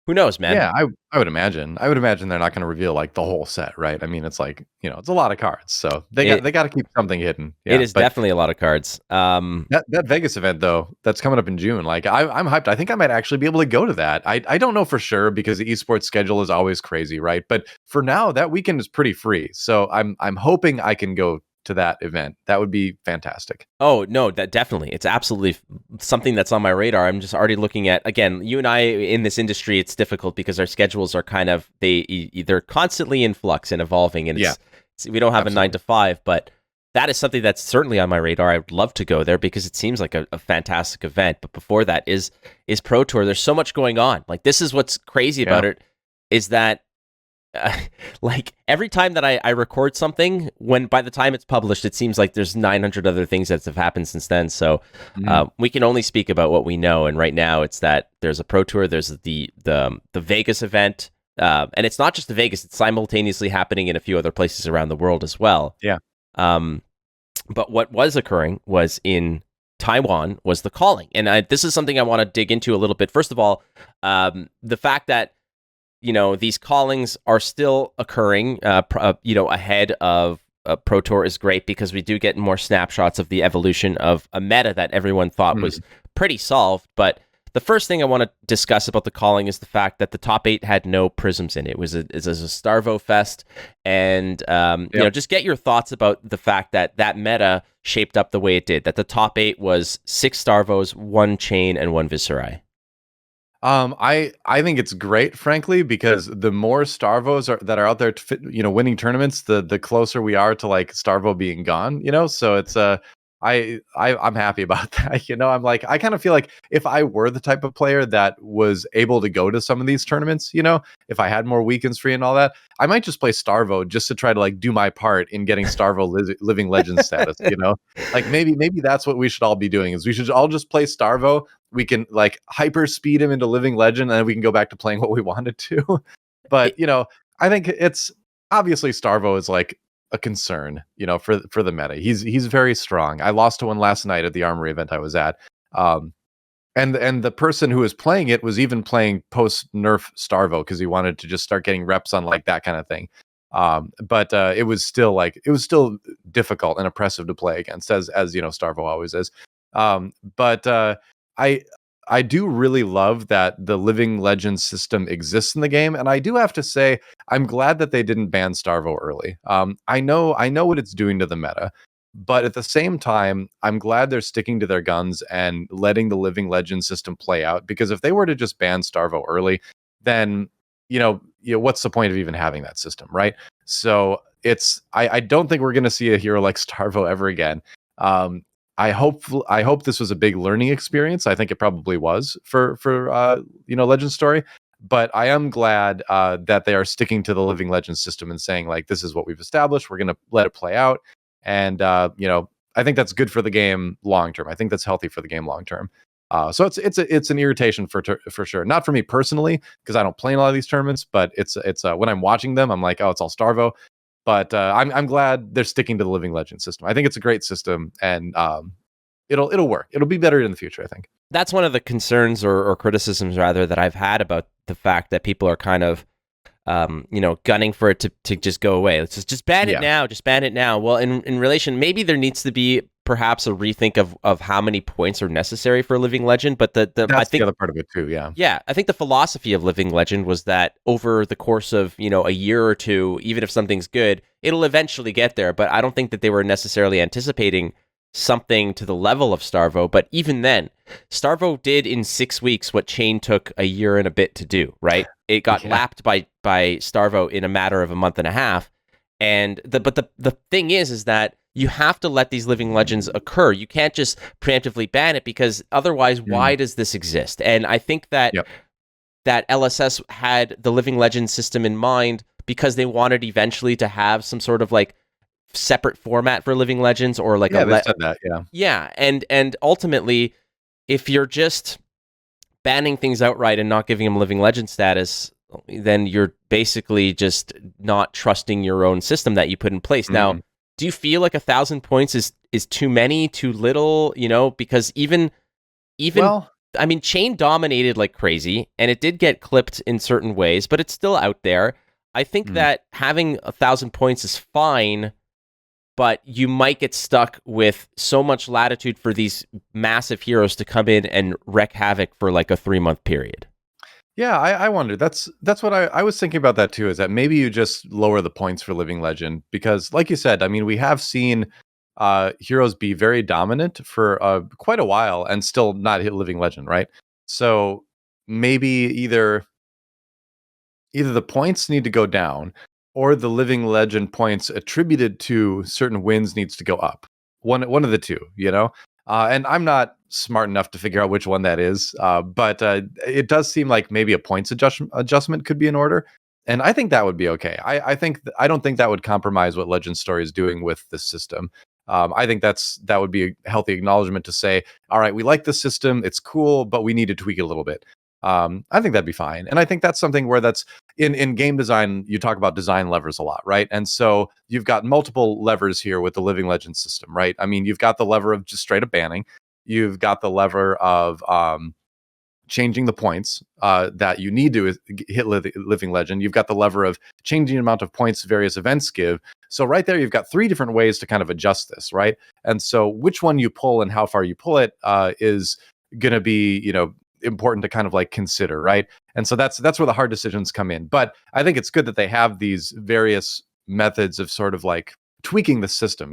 who knows, man? Yeah, I would imagine. I would imagine they're not going to reveal like the whole set, right? I mean, it's like, it's a lot of cards, so they got to keep something hidden. Yeah, it is definitely a lot of cards. That Vegas event though, that's coming up in June. Like I'm hyped. I think I might actually be able to go to that. I don't know for sure because the esports schedule is always crazy, right? But for now, that weekend is pretty free, so I'm hoping I can go to that event. That would be fantastic. Oh, no, that definitely. It's absolutely something that's on my radar. I'm just already looking at, again, you and I in this industry, it's difficult because our schedules are kind of, they're constantly in flux and evolving. And we don't have a 9 to 5, but that is something that's certainly on my radar. I would love to go there because it seems like a fantastic event. But before that is Pro Tour. There's so much going on. Like, this is what's crazy about it, is that like every time that I record something, when by the time it's published, it seems like there's 900 other things that have happened since then. So we can only speak about what we know. And right now it's that there's a Pro Tour, there's the Vegas event, and it's not just the Vegas, it's simultaneously happening in a few other places around the world as well. Yeah. But what was occurring was in Taiwan was the Calling. And this is something I want to dig into a little bit. First of all, the fact that these callings are still occurring, ahead of Pro Tour is great because we do get more snapshots of the evolution of a meta that everyone thought was pretty solved. But the first thing I want to discuss about the Calling is the fact that the top 8 had no prisms in it. It was a Starvo fest. And, just get your thoughts about the fact that meta shaped up the way it did, that the top 8 was 6 Starvos, 1 Chain, and 1 Viserai. I think it's great, frankly, because the more Starvos that are out there, winning tournaments, the closer we are to like Starvo being gone. So it's I'm happy about that. I'm like, I kind of feel like if I were the type of player that was able to go to some of these tournaments, if I had more weekends free and all that, I might just play Starvo just to try to like do my part in getting Starvo living legend status. Like maybe that's what we should all be doing, is we should all just play Starvo. We can like hyper speed him into living legend, and then we can go back to playing what we wanted to. But I think it's obviously Starvo is like a concern, for the meta. He's very strong. I lost to one last night at the Armory event I was at. And the person who was playing it was even playing post nerf Starvo because he wanted to just start getting reps on like that kind of thing. But it was still difficult and oppressive to play against, as Starvo always is. But I do really love that the Living Legends system exists in the game, and I do have to say I'm glad that they didn't ban Starvo early. I know what it's doing to the meta, but at the same time, I'm glad they're sticking to their guns and letting the Living Legends system play out. Because if they were to just ban Starvo early, then what's the point of even having that system, right? So I don't think we're going to see a hero like Starvo ever again. I hope this was a big learning experience. I think it probably was for Legend Story, but I am glad that they are sticking to the Living Legend system and saying like, this is what we've established. We're going to let it play out, and I think that's good for the game long term. I think that's healthy for the game long term. So it's an irritation for sure. Not for me personally because I don't play in a lot of these tournaments, but it's when I'm watching them, I'm like, oh, it's all Starvo. But I'm glad they're sticking to the Living Legend system. I think it's a great system, and it'll work. It'll be better in the future, I think. That's one of the concerns or criticisms rather that I've had about the fact that people are kind of gunning for it to just go away. Let's just ban it now. Just ban it now. Well, in relation, maybe there needs to be perhaps a rethink of how many points are necessary for Living Legend. But that's I think the other part of it too. Yeah. I think the philosophy of Living Legend was that over the course of a year or two, even if something's good, it'll eventually get there. But I don't think that they were necessarily anticipating something to the level of Starvo. But even then, Starvo did in 6 weeks what Chain took a year and a bit to do. Right? It got lapped by Starvo in a matter of a month and a half. And the thing is that you have to let these Living Legends occur. You can't just preemptively ban it because otherwise, why does this exist? And I think that that LSS had the Living Legends system in mind because they wanted eventually to have some sort of like separate format for Living Legends, or like Yeah, they said that. yeah, and ultimately, if you're just banning things outright and not giving them Living Legend status, then you're basically just not trusting your own system that you put in place. Now, do you feel like 1,000 points is too many, too little? You know, because even Well, I mean, Chain dominated like crazy, and it did get clipped in certain ways, but it's still out there. I think that having 1,000 points is fine, but you might get stuck with so much latitude for these massive heroes to come in and wreak havoc for like a 3-month period. yeah, I wonder. That's what I was thinking about that too. Is that maybe you just lower the points for Living Legend because, like you said, I mean, we have seen heroes be very dominant for quite a while and still not hit Living Legend, right? So maybe either the points need to go down or the Living Legend points attributed to certain wins needs to go up. One of the two, you know. And I'm not smart enough to figure out which one that is, but it does seem like maybe a points adjustment could be in order, and I think that would be okay. I don't think that would compromise what Legend Story is doing with the system. I think that would be a healthy acknowledgement to say, all right, we like the system, it's cool, but we need to tweak it a little bit. I think that'd be fine, and I think that's something where that's in game design. You talk about design levers a lot, right? And so you've got multiple levers here with the Living Legends system, right? I mean, you've got the lever of just straight up banning. You've got the lever of changing the points that you need to hit Living Legend. You've got the lever of changing the amount of points various events give. So right there, you've got 3 different ways to kind of adjust this, right? And so which one you pull and how far you pull it is going to be, important to kind of like consider, right? And so that's where the hard decisions come in. But I think it's good that they have these various methods of sort of like tweaking the system,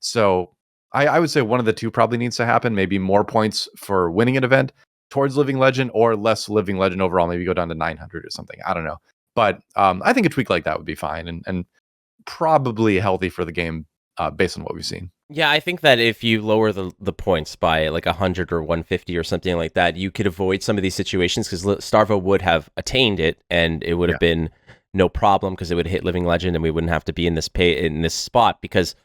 So I would say one of the two probably needs to happen. Maybe more points for winning an event towards Living Legend, or less Living Legend overall. Maybe go down to 900 or something. I don't know. But I think a tweak like that would be fine and probably healthy for the game based on what we've seen. Yeah, I think that if you lower the points by like 100 or 150 or something like that, you could avoid some of these situations because Starvo would have attained it, and it would have been no problem because it would hit Living Legend, and we wouldn't have to be in this spot because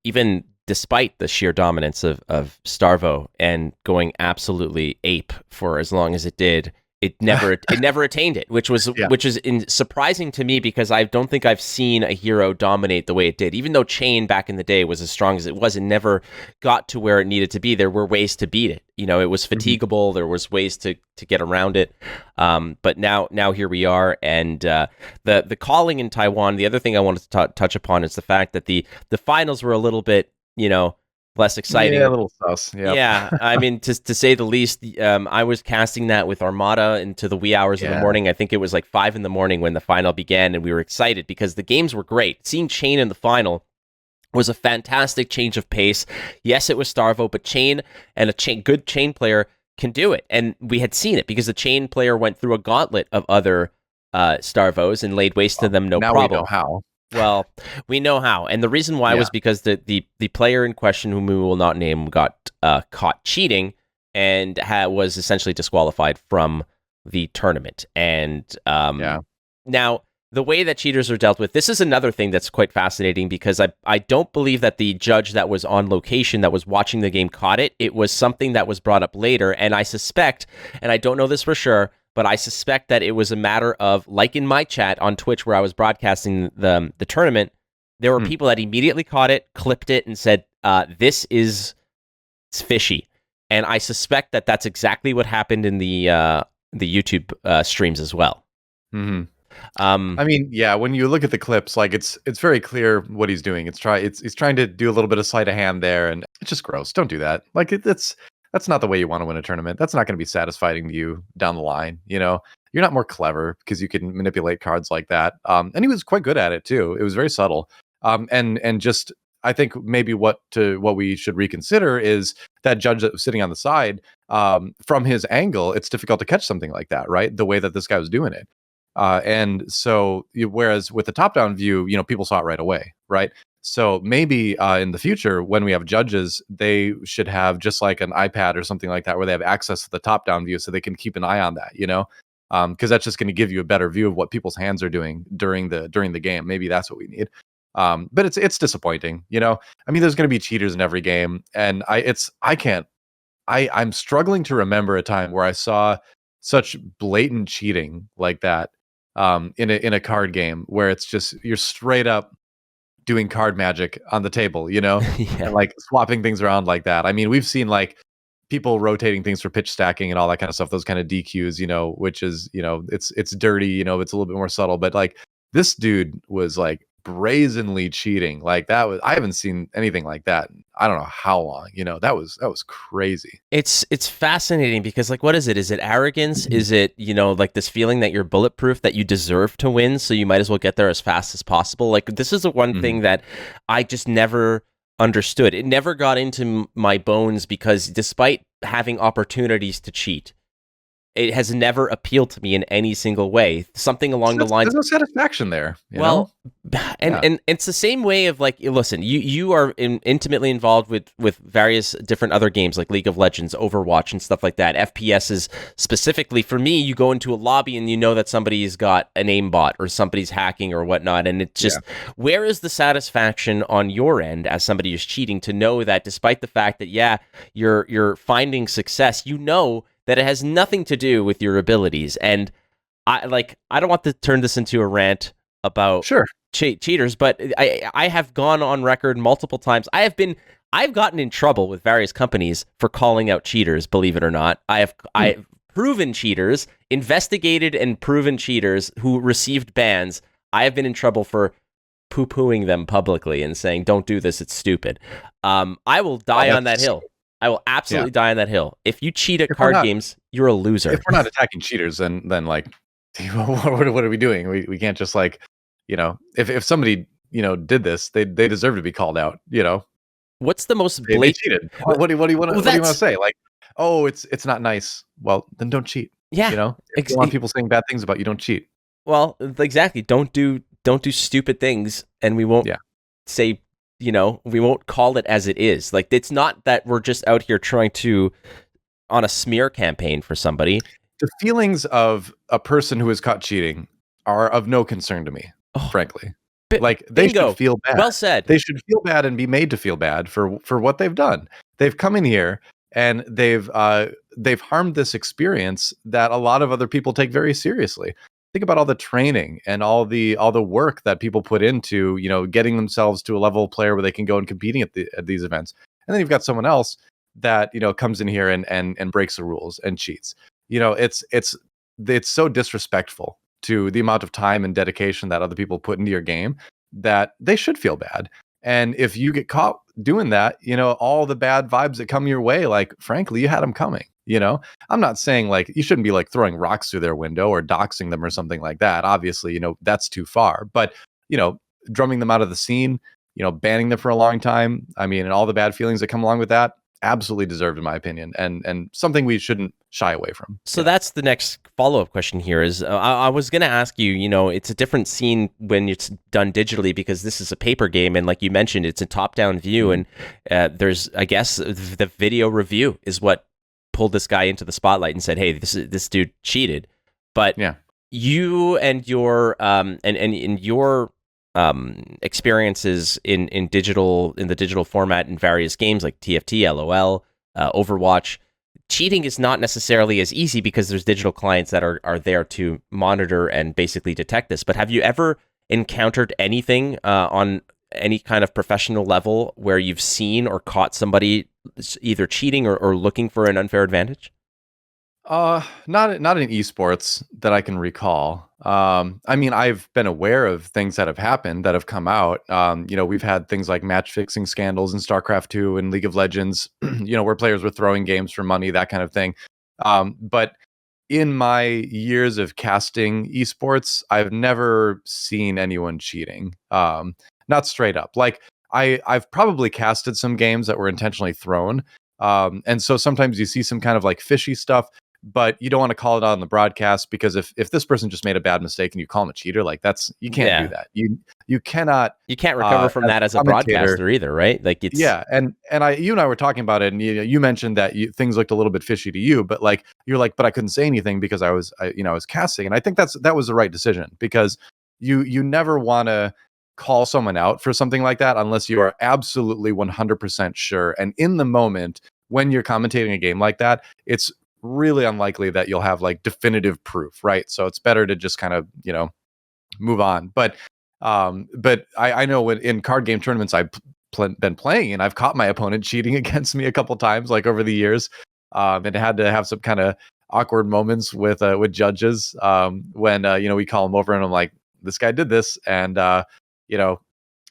even despite the sheer dominance of Starvo and going absolutely ape for as long as it did, it never attained it, which is surprising to me because I don't think I've seen a hero dominate the way it did. Even though Chain back in the day was as strong as it was, it never got to where it needed to be. There were ways to beat it. It was fatigable. There was ways to get around it. But now here we are, and the calling in Taiwan. The other thing I wanted to touch upon is the fact that the finals were a little bit less exciting. Yeah, a little sus. Yep. Yeah, I mean, to say the least. I was casting that with Armada into the wee hours of the morning. I think it was like 5 a.m. when the final began, and we were excited because the games were great. Seeing Chain in the final was a fantastic change of pace. Yes, it was Starvo, but Chain and good Chain player can do it, and we had seen it because the Chain player went through a gauntlet of other Starvos and laid waste to them, no now problem. We know how. Well, we know how. And the reason why was because the player in question, whom we will not name, got caught cheating and was essentially disqualified from the tournament. And now, the way that cheaters are dealt with, this is another thing that's quite fascinating because I don't believe that the judge that was on location that was watching the game caught it. It was something that was brought up later. And I suspect, and I don't know this for sure, but I suspect that it was a matter of, like in my chat on Twitch where I was broadcasting the tournament, there were people that immediately caught it, clipped it, and said, it's fishy. And I suspect that that's exactly what happened in the YouTube streams as well. Mm-hmm. I mean, yeah, when you look at the clips, like it's very clear what he's doing. He's trying to do a little bit of sleight of hand there, and it's just gross. Don't do that. Like that's not the way you want to win a tournament. That's not going to be satisfying to you down the line. You're not more clever because you can manipulate cards like that. And he was quite good at it too. It was very subtle. And just I think maybe what we should reconsider is that judge that was sitting on the side. From his angle, it's difficult to catch something like that, right? The way that this guy was doing it. And so, whereas with the top-down view, people saw it right away, right? So maybe in the future, when we have judges, they should have just like an iPad or something like that, where they have access to the top-down view, so they can keep an eye on that, because that's just going to give you a better view of what people's hands are doing during the game. Maybe that's what we need. But it's disappointing, you know. I mean, there's going to be cheaters in every game, and I'm struggling to remember a time where I saw such blatant cheating like that in a card game where it's just you're straight up doing card magic on the table, you know, Yeah. and like swapping things around like that. I mean, we've seen like people rotating things for pitch stacking and all that kind of stuff, those kind of DQs, you know, which is, you know, it's dirty, you know, it's a little bit more subtle, but like this dude was like brazenly cheating. Like that was I haven't seen anything like that in I don't know how long, you know. That was crazy. It's fascinating because like what is it? Is it arrogance? Is it, you know, like this feeling that you're bulletproof, that you deserve to win, so you might as well get there as fast as possible? Like this is the one thing that I just never understood. It never got into my bones because despite having opportunities to cheat, it has never appealed to me in any single way. Something along the lines. There's no satisfaction there. You Well, know? and it's the same way of like, listen, you are intimately involved with various different other games like League of Legends, Overwatch, and stuff like that. FPSs specifically. For me, you go into a lobby and you know that somebody's got an aimbot or somebody's hacking or whatnot, and it's just where is the satisfaction on your end as somebody who's cheating to know that despite the fact that you're finding success, you know that it has nothing to do with your abilities. And I don't want to turn this into a rant about cheaters, but I have gone on record multiple times. I've gotten in trouble with various companies for calling out cheaters, believe it or not. I've proven cheaters, investigated and proven cheaters who received bans. I have been in trouble for poo-pooing them publicly and saying, don't do this, it's stupid. I will die on that hill. I will absolutely die on that hill. If you cheat at card games, you're a loser. If we're not attacking cheaters, then like, what are we doing? We can't just like, you know, if somebody, you know, did this, they deserve to be called out. You know, what's the most they cheated? What do you want to say? Like, oh, it's not nice. Well, then don't cheat. Yeah, you know, if you want people saying bad things about you, don't cheat. Well, exactly. Don't do stupid things, and we won't say. You know, we won't call it as it is. Like, it's not that we're just out here trying to on a smear campaign for somebody. The feelings of a person who is caught cheating are of no concern to me, frankly. Like, they should feel bad. Well said. They should feel bad and be made to feel bad for what they've done. They've come in here and they've harmed this experience that a lot of other people take very seriously. Think about all the training and all the work that people put into, you know, getting themselves to a level of player where they can go and competing at these events. And then you've got someone else that, you know, comes in here and breaks the rules and cheats. You know, it's so disrespectful to the amount of time and dedication that other people put into your game that they should feel bad. And if you get caught doing that, you know, all the bad vibes that come your way, like, frankly, you had them coming. You know, I'm not saying like you shouldn't be like throwing rocks through their window or doxing them or something like that. Obviously, you know, that's too far. But, you know, drumming them out of the scene, you know, banning them for a long time. I mean, and all the bad feelings that come along with that, absolutely deserved, in my opinion, and something we shouldn't shy away from. So that's the next follow-up question here is I was going to ask you, you know, it's a different scene when it's done digitally because this is a paper game. And like you mentioned, it's a top-down view. And there's, I guess, the video review is what pulled this guy into the spotlight and said, hey, this dude cheated. But you and your and your experiences in the digital format in various games like TFT, LOL, Overwatch, cheating is not necessarily as easy because there's digital clients that are there to monitor and basically detect this. But have you ever encountered anything on any kind of professional level where you've seen or caught somebody either cheating or looking for an unfair advantage? Not in esports that I can recall. I mean, I've been aware of things that have happened that have come out. You know, we've had things like match fixing scandals in StarCraft 2 and League of Legends, you know, where players were throwing games for money, that kind of thing. But in my years of casting esports, I've never seen anyone cheating. Not straight up. Like I've probably casted some games that were intentionally thrown. And so sometimes you see some kind of like fishy stuff. but you don't want to call it out on the broadcast, because if this person just made a bad mistake and you call him a cheater, like you can't do that. You cannot. You can't recover from that as a broadcaster either, right? Like it's and you and I were talking about it, and you mentioned that things looked a little bit fishy to you, but like you're like, but I couldn't say anything because I was casting, and I think that was the right decision, because you never want to call someone out for something like that unless you are absolutely 100% sure. And in the moment when you're commentating a game like that, it's really unlikely that you'll have like definitive proof, right? So it's better to just kind of move on. But I know in card game tournaments I've been playing, and I've caught my opponent cheating against me a couple times, like over the years, and had to have some kind of awkward moments with judges when we call him over and I'm like, this guy did this, and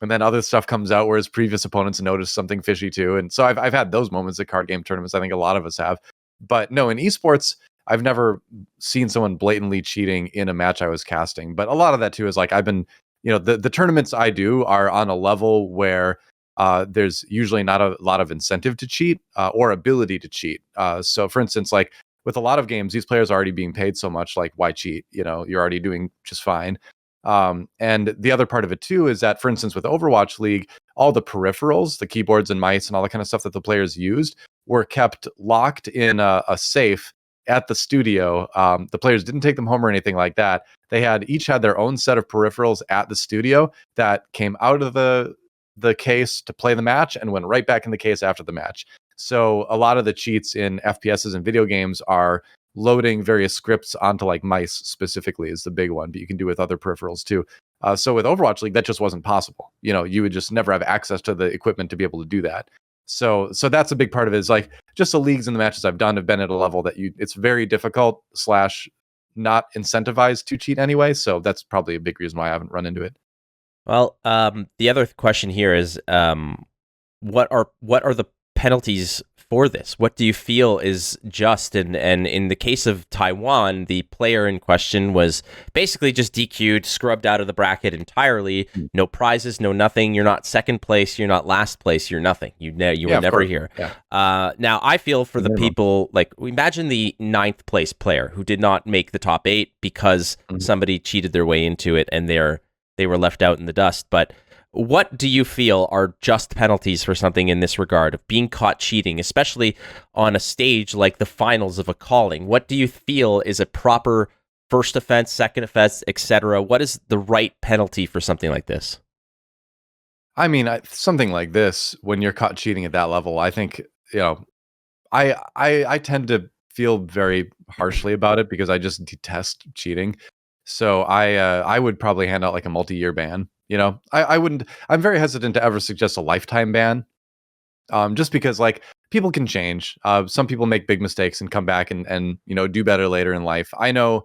and then other stuff comes out where his previous opponents noticed something fishy too. And so I've had those moments at card game tournaments. I think a lot of us have. But no, in esports, I've never seen someone blatantly cheating in a match I was casting. But a lot of that too is like I've been, the tournaments I do are on a level where there's usually not a lot of incentive to cheat or ability to cheat. So for instance, like with a lot of games, these players are already being paid so much, like why cheat? You're already doing just fine. And the other part of it too is that, for instance, with Overwatch League, all the peripherals, the keyboards and mice and all the kind of stuff that the players used were kept locked in a safe at the studio. The players didn't take them home or anything like that. They each had their own set of peripherals at the studio that came out of the case to play the match and went right back in the case after the match. So a lot of the cheats in FPSs and video games are loading various scripts onto like mice specifically is the big one, but you can do with other peripherals too. So with Overwatch League, that just wasn't possible. You would just never have access to the equipment to be able to do that. So that's a big part of it, is like just the leagues and the matches I've done have been at a level that it's very difficult / not incentivized to cheat anyway. So that's probably a big reason why I haven't run into it. Well, the other question here is, what are the penalties for this? What do you feel is just? And in the case of Taiwan, the player in question was basically just DQ'd, scrubbed out of the bracket entirely. No prizes, no nothing. You're not second place. You're not last place. You're nothing. You were never here. Yeah. Now, I feel for the people, like, imagine the 9th place player who did not make the top 8 because somebody cheated their way into it and they were left out in the dust. But what do you feel are just penalties for something in this regard of being caught cheating, especially on a stage like the finals of a calling? What do you feel is a proper first offense, second offense, etc.? What is the right penalty for something like this? I mean, something like this, when you're caught cheating at that level, I think, I tend to feel very harshly about it because I just detest cheating. So I would probably hand out like a multi-year ban. I wouldn't. I'm very hesitant to ever suggest a lifetime ban, just because like people can change. Some people make big mistakes and come back and do better later in life. I know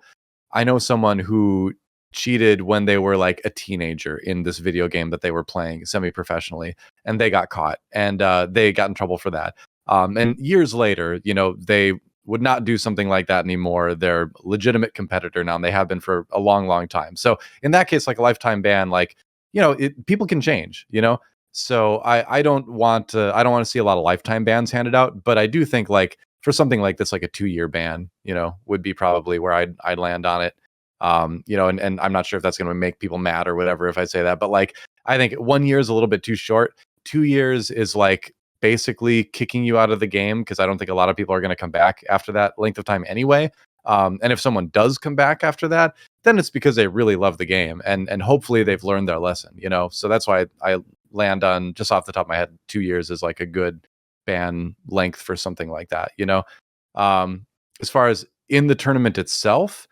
someone who cheated when they were like a teenager in this video game that they were playing semi-professionally, and they got caught and they got in trouble for that. And years later, they would not do something like that anymore. They're a legitimate competitor now, and they have been for a long, long time. So in that case, like a lifetime ban, like, people can change, So I don't want to see a lot of lifetime bans handed out, but I do think like for something like this, like a 2-year ban, would be probably where I'd land on it. And I'm not sure if that's going to make people mad or whatever if I say that, but like I think 1 year is a little bit too short. 2 years is like basically kicking you out of the game, because I don't think a lot of people are going to come back after that length of time anyway. And if someone does come back after that, then it's because they really love the game, and hopefully they've learned their lesson, So that's why I land on, just off the top of my head, 2 years is like a good ban length for something like that, As far as in the tournament itself,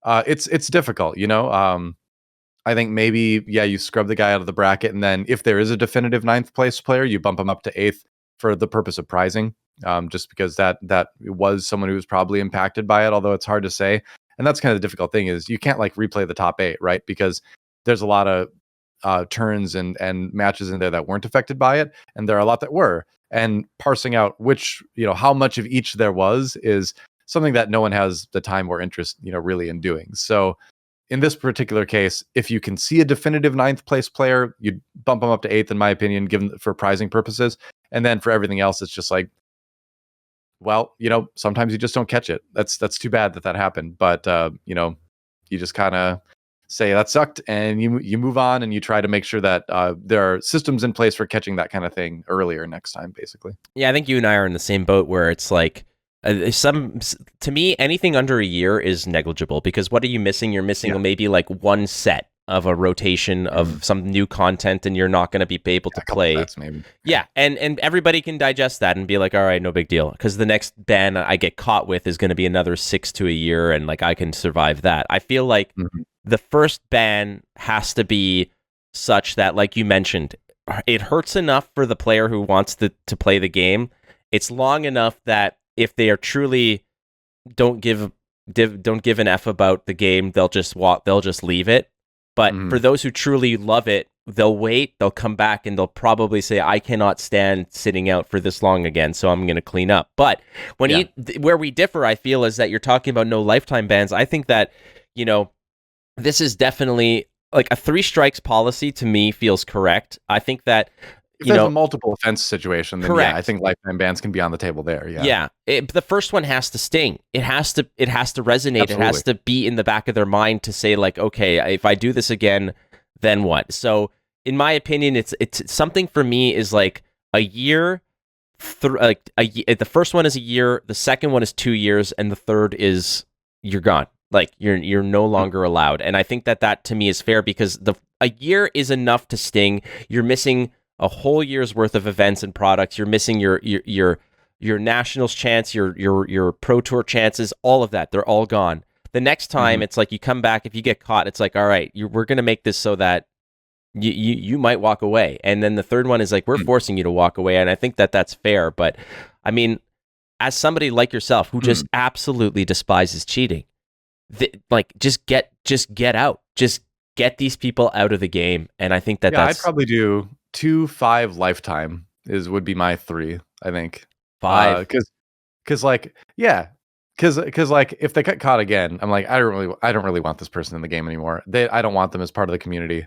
it's difficult, I think maybe, you scrub the guy out of the bracket, and then if there is a definitive 9th place player, you bump him up to 8th for the purpose of prizing, just because that was someone who was probably impacted by it, although it's hard to say. And that's kind of the difficult thing, is you can't like replay the top 8, right? Because there's a lot of turns and matches in there that weren't affected by it, and there are a lot that were. And parsing out which, how much of each there was is something that no one has the time or interest, really in doing. So in this particular case, if you can see a definitive 9th place player, you'd bump them up to 8th, in my opinion, given for prizing purposes. And then for everything else, it's just like, well, sometimes you just don't catch it. That's too bad that happened. But you just kind of say that sucked, and you move on, and you try to make sure that there are systems in place for catching that kind of thing earlier next time, basically. Yeah, I think you and I are in the same boat where it's like to me, anything under a year is negligible, because what are you missing? You're missing maybe like one set of a rotation of some new content, and you're not going to be able to play. Sets, maybe. Yeah, and everybody can digest that and be like, all right, no big deal, because the next ban I get caught with is going to be another 6 to a year, and like I can survive that. I feel like the first ban has to be such that, like you mentioned, it hurts enough for the player who wants to play the game. It's long enough that if they are truly don't give an F about the game, they'll just leave it. But for those who truly love it, they'll wait, they'll come back, and they'll probably say, I cannot stand sitting out for this long again, so I'm going to clean up. But when where we differ, I feel, is that you're talking about no lifetime bans. I think that, this is definitely like a 3 strikes policy to me feels correct. I think that if there's a multiple offense situation, then correct. Yeah, I think lifetime bans can be on the table there. Yeah. The first one has to sting. It has to resonate. Absolutely. It has to be in the back of their mind to say, like, okay, if I do this again, then what? So in my opinion, it's something for me is like a year. The first one is a year, the second one is 2 years, and the third is you're gone. Like you're no longer allowed. And I think that to me is fair, because a year is enough to sting. You're missing a whole year's worth of events and products. You're missing your nationals chance, your pro tour chances, all of that. They're all gone. The next time it's like you come back, if you get caught, it's like, all right, we're going to make this so that you might walk away. And then the third one is like, we're forcing you to walk away. And I think that's fair. But I mean, as somebody like yourself who just absolutely despises cheating, just get out. Just get these people out of the game. And I think that's... I'd probably do 2, 5 lifetime would be my 3, I think. 5. Because like if they get caught again, I'm like, I don't really want this person in the game anymore. I don't want them as part of the community.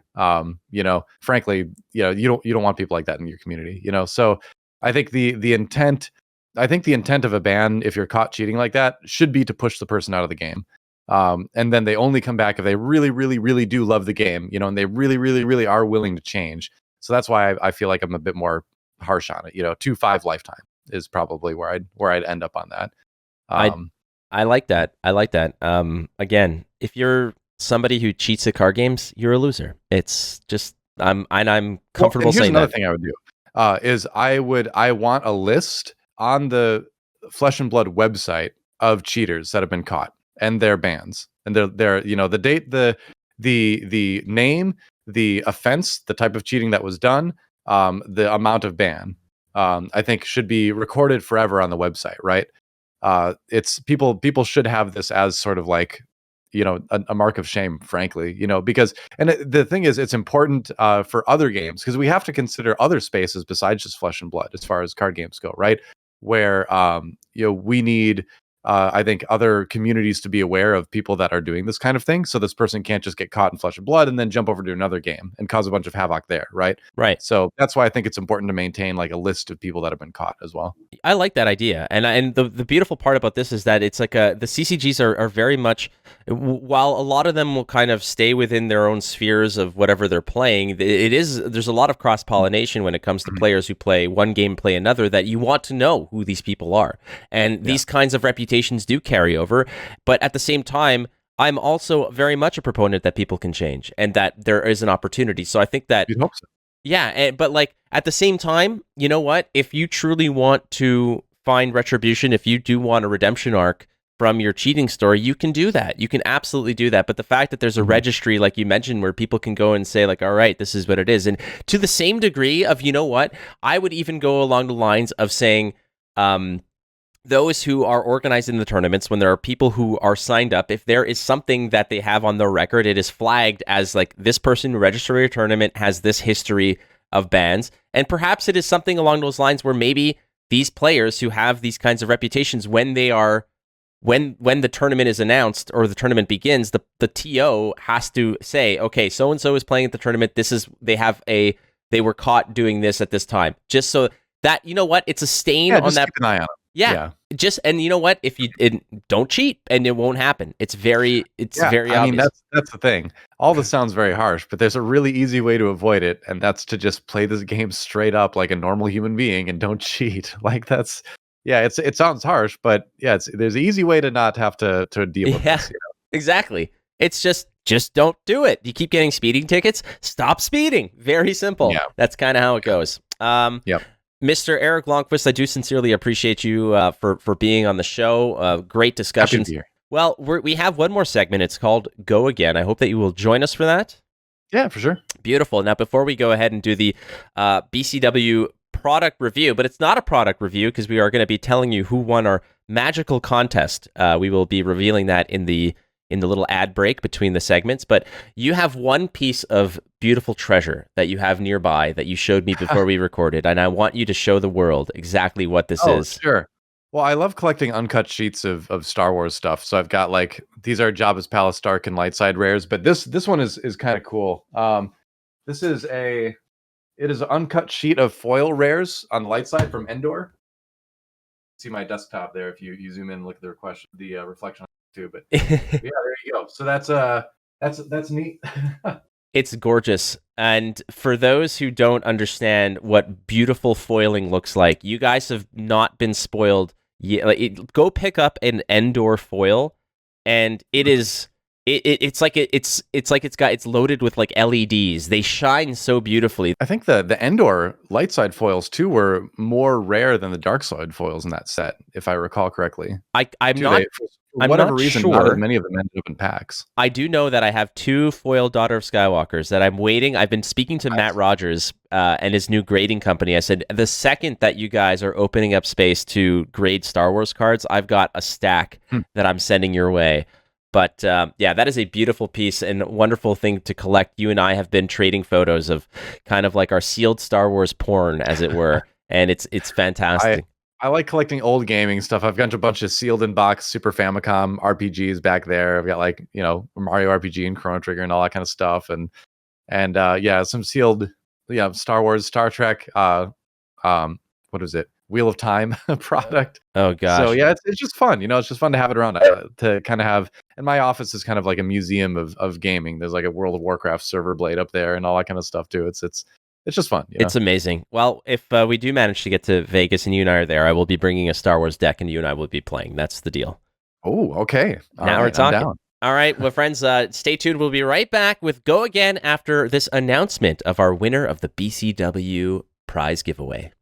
Frankly, you don't want people like that in your community. So I think the intent of a ban, if you're caught cheating like that, should be to push the person out of the game. And then they only come back if they really, really, really do love the game, and they really, really, really are willing to change. So that's why I feel like I'm a bit more harsh on it. 2, 5 lifetime is probably where I'd end up on that. I like that. Again, if you're somebody who cheats at card games, you're a loser. It's just I'm comfortable saying that. Here's another thing I would do is I want a list on the Flesh and Blood website of cheaters that have been caught and their bans, and their the date, the name, the offense, the type of cheating that was done, the amount of ban. I think should be recorded forever on the website, right? It's people should have this as sort of like, a mark of shame, frankly, because, and the thing is, it's important for other games, because we have to consider other spaces besides just Flesh and Blood as far as card games go, right? Where, we need, I think, other communities to be aware of people that are doing this kind of thing. So this person can't just get caught in Flesh and Blood and then jump over to another game and cause a bunch of havoc there, right? Right. So that's why I think it's important to maintain like a list of people that have been caught as well. I like that idea. And the beautiful part about this is that it's like the CCGs are very much, while a lot of them will kind of stay within their own spheres of whatever they're playing, there's a lot of cross-pollination when it comes to players who play one game, play another, that you want to know who these people are. And these kinds of reputations do carry over. But at the same time, I'm also very much a proponent that people can change and that there is an opportunity. So I think that... You'd hope so. Yeah, but like at the same time, you know what? If you truly want to find retribution, if you do want a redemption arc from your cheating story, you can do that. You can absolutely do that. But the fact that there's a registry, like you mentioned, where people can go and say like, all right, this is what it is. And to the same degree of, you know what? I would even go along the lines of saying, those who are organizing the tournaments, when there are people who are signed up, if there is something that they have on their record, it is flagged as like, this person registering a tournament has this history of bans. And perhaps it is something along those lines where maybe these players who have these kinds of reputations, when the tournament is announced or the tournament begins, the TO has to say, okay, so-and-so is playing at the tournament. They were caught doing this at this time. Just so that, you know what, it's a stain on that. Keep an eye on it. Yeah. And you know what? If you don't cheat, and it won't happen. It's very obvious. I mean, that's the thing. All this sounds very harsh, but there's a really easy way to avoid it, and that's to just play this game straight up like a normal human being and don't cheat. Like it sounds harsh, but there's an easy way to not have to deal with this. Exactly. It's just don't do it. You keep getting speeding tickets, stop speeding. Very simple. Yeah. That's kind of how it goes. Yep. Mr. Erik Lonnquist, I do sincerely appreciate you for being on the show. Great discussions. Well, we have one more segment. It's called Go Again. I hope that you will join us for that. Yeah, for sure. Beautiful. Now, before we go ahead and do the BCW product review, but it's not a product review because we are going to be telling you who won our magical contest. We will be revealing that in the little ad break between the segments, but you have one piece of beautiful treasure that you have nearby that you showed me before we recorded, and I want you to show the world exactly what this is. Sure. Well, I love collecting uncut sheets of Star Wars stuff, so I've got these are Jabba's Palace Dark and Lightside rares, but this one is kind of cool. This is an uncut sheet of foil rares on the Lightside from Endor. See my desktop there if you zoom in and look at the reflection too, but yeah, there you go. So that's neat. It's gorgeous. And for those who don't understand what beautiful foiling looks like, you guys have not been spoiled yet. Go pick up an Endor foil, and it is it's loaded with like LEDs. They shine so beautifully. I think the Endor Lightside foils too were more rare than the Darkside foils in that set, if I recall correctly. I'm not sure. Many of them ended up in packs. I do know that I have 2 foil Daughter of Skywalkers that I'm waiting. I've been speaking to Matt Rogers and his new grading company. I said, the second that you guys are opening up space to grade Star Wars cards, I've got a stack that I'm sending your way. But that is a beautiful piece and wonderful thing to collect. You and I have been trading photos of kind of like our sealed Star Wars porn, as it were, and it's fantastic. I like collecting old gaming stuff. I've got a bunch of sealed in box Super Famicom RPGs back there. I've got Mario RPG and Chrono Trigger and all that kind of stuff, and some sealed Star Wars, Star Trek. What is it? Wheel of Time product. Oh gosh. So it's just fun. It's just fun to have it around to kind of have. And my office is kind of like a museum of gaming. There's like a World of Warcraft server blade up there and all that kind of stuff too. It's just fun. It's amazing. Well, if we do manage to get to Vegas and you and I are there, I will be bringing a Star Wars deck and you and I will be playing. That's the deal. Oh, okay. Now we're talking. All right. Well, friends, stay tuned. We'll be right back with Go Again after this announcement of our winner of the BCW prize giveaway.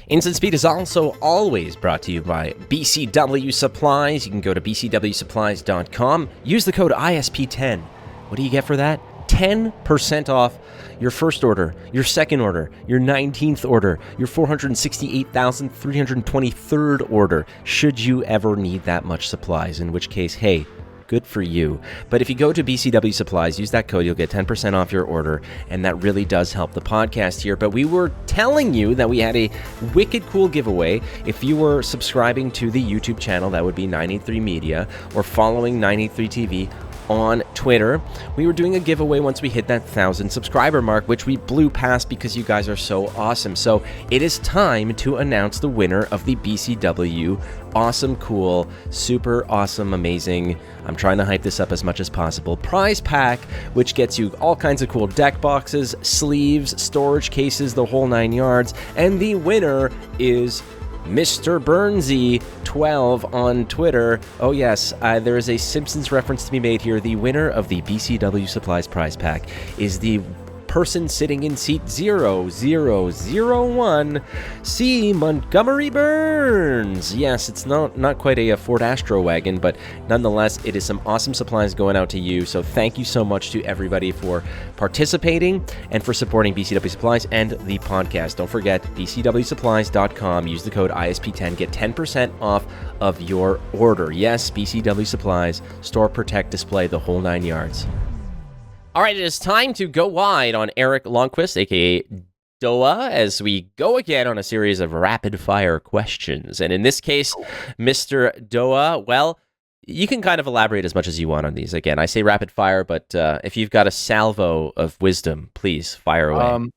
Instant Speed is also always brought to you by BCW Supplies. You can go to bcwsupplies.com. Use the code ISP10. What do you get for that? 10% off your first order, your second order, your 19th order, your 468,323rd order, should you ever need that much supplies, in which case, hey, good for you. But if you go to BCW Supplies, use that code, you'll get 10% off your order, and that really does help the podcast here. But we were telling you that we had a wicked cool giveaway. If you were subscribing to the YouTube channel, that would be 983 Media, or following 983 TV on Twitter, we were doing a giveaway once we hit that 1,000 subscriber mark, which we blew past because you guys are so awesome. So it is time to announce the winner of the BCW awesome, cool, super awesome, amazing, I'm trying to hype this up as much as possible, prize pack, which gets you all kinds of cool deck boxes, sleeves, storage cases, the whole 9 yards. And the winner is Mr. Burnsy 12 on Twitter. Oh yes, there is a Simpsons reference to be made here. The winner of the BCW Supplies prize pack is the person sitting in seat 0001, C. Montgomery Burns. Yes, it's not quite a Ford Astro wagon, but nonetheless, it is some awesome supplies going out to you. So thank you so much to everybody for participating and for supporting BCW Supplies and the podcast. Don't forget, bcwsupplies.com. Use the code ISP10. Get 10% off of your order. Yes, BCW Supplies. Store, protect, display, the whole 9 yards. All right, it is time to go wide on Erik Lonnquist, a.k.a. Doa, as we go again on a series of rapid-fire questions. And in this case, Mr. Doa, well, you can kind of elaborate as much as you want on these. Again, I say rapid-fire, but if you've got a salvo of wisdom, please fire away.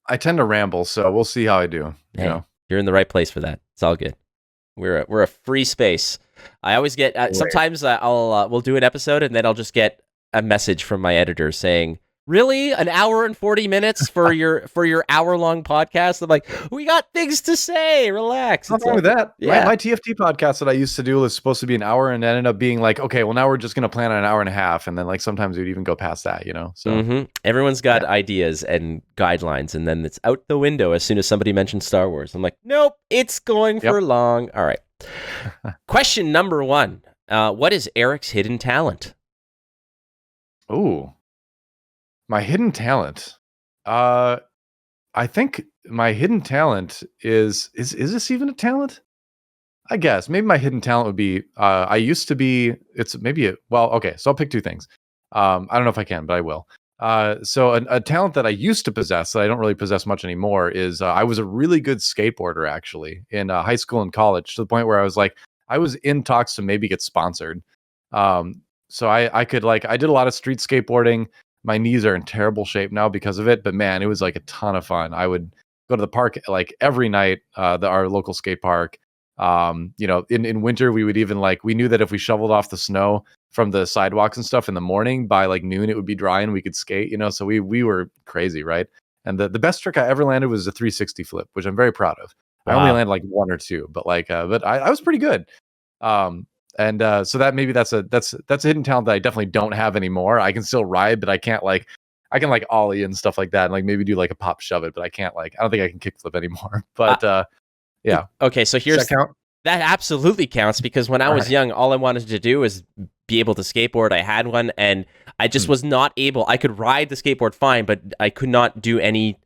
I tend to ramble, so we'll see how I do. Hey, you're in the right place for that. It's all good. We're a free space. I always get sometimes we'll do an episode and then I'll just get a message from my editor saying, "Really, an hour and 40 minutes for your hour-long podcast?" I'm like, "We got things to say. Relax." Nothing wrong with that. Yeah. My TFT podcast that I used to do was supposed to be an hour, and ended up being like, okay, well now we're just gonna plan on an hour and a half, and then like sometimes we'd even go past that, So Everyone's got ideas and guidelines, and then it's out the window as soon as somebody mentions Star Wars. I'm like, nope, it's going for long. All right. Question number 1. What is Erik's hidden talent? Ooh. My hidden talent. I think my hidden talent is this even a talent? I guess maybe my hidden talent would be I used to be so I'll pick 2 things. I don't know if I can, but I will. So a talent that I used to possess that I don't really possess much anymore is I was a really good skateboarder actually in high school and college, to the point where I was in talks to maybe get sponsored. So I could I did a lot of street skateboarding. My knees are in terrible shape now because of it, but man, it was like a ton of fun. I would go to the park like every night, our local skate park. In winter we would even we knew that if we shoveled off the snow from the sidewalks and stuff in the morning, by noon it would be dry and we could skate, so we were crazy, right? And the best trick I ever landed was a 360 flip, which I'm very proud of. Wow. I only landed 1 or 2, but I was pretty good. So that maybe that's a hidden talent that I definitely don't have anymore. I can still ride, but I can't I can ollie and stuff like that, and maybe do a pop shove it, but I can't I don't think I can kickflip anymore. But yeah. Okay, so here's that absolutely counts, because when I was young, all I wanted to do was be able to skateboard. I had one, and I just was not able. I could ride the skateboard fine, but I could not do any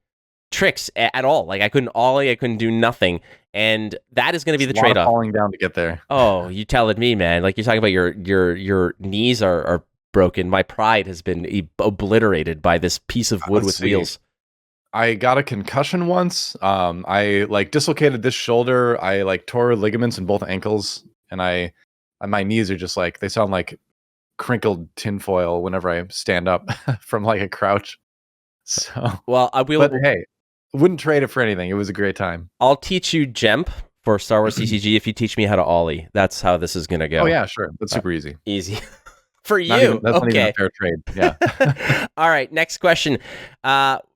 tricks at all. I couldn't ollie, I couldn't do nothing, and that is going to be the trade-off. Falling down to get there. Oh, you telling me, man? You're talking about your knees are broken. My pride has been obliterated by this piece of wood with wheels. I got a concussion once. I dislocated this shoulder. I tore ligaments in both ankles, and my knees are just they sound like crinkled tinfoil whenever I stand up from a crouch. So but hey, wouldn't trade it for anything. It was a great time. I'll teach you jump for Star Wars CCG if you teach me how to ollie. That's how this is gonna go. Oh yeah, sure. That's super easy. Easy. For you. That's not even a fair trade. Yeah. All right, next question.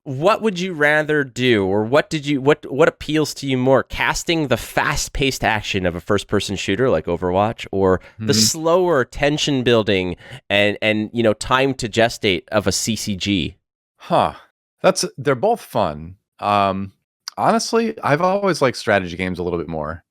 What would you rather do, or what appeals to you more? Casting the fast-paced action of a first-person shooter like Overwatch, or the slower tension building and time to gestate of a CCG? Huh. They're both fun. Honestly, I've always liked strategy games a little bit more,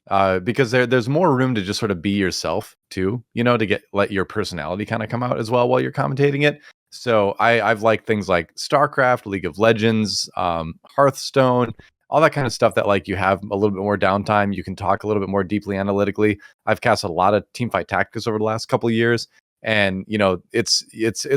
because there's more room to just sort of be yourself too, to let your personality kind of come out as well while you're commentating it. So I've liked things like StarCraft, League of Legends, Hearthstone, all that kind of stuff that you have a little bit more downtime. You can talk a little bit more deeply analytically. I've casted a lot of Teamfight Tactics over the last couple of years, and it's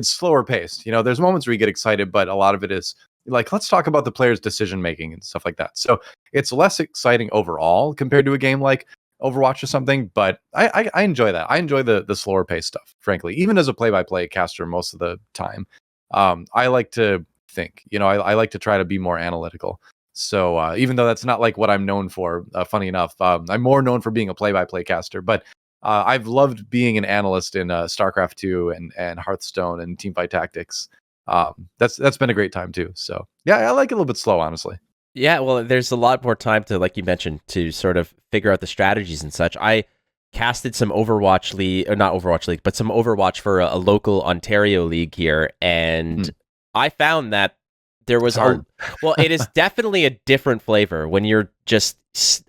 slower paced. There's moments where you get excited, but a lot of it is let's talk about the player's decision making and stuff like that. So it's less exciting overall compared to a game like Overwatch or something, but I enjoy that. I enjoy the slower pace stuff, frankly, even as a play-by-play caster most of the time. I like to think, I like to try to be more analytical. So even though that's not what I'm known for, funny enough, I'm more known for being a play-by-play caster, but I've loved being an analyst in StarCraft 2 and Hearthstone and Teamfight Tactics. That's been a great time too. So yeah, I like it a little bit slow, honestly. Yeah, well, there's a lot more time to, like you mentioned, to sort of figure out the strategies and such. I casted some Overwatch League, or not Overwatch League, but some Overwatch for a local Ontario league here, and I found that there was it is definitely a different flavor when you're just,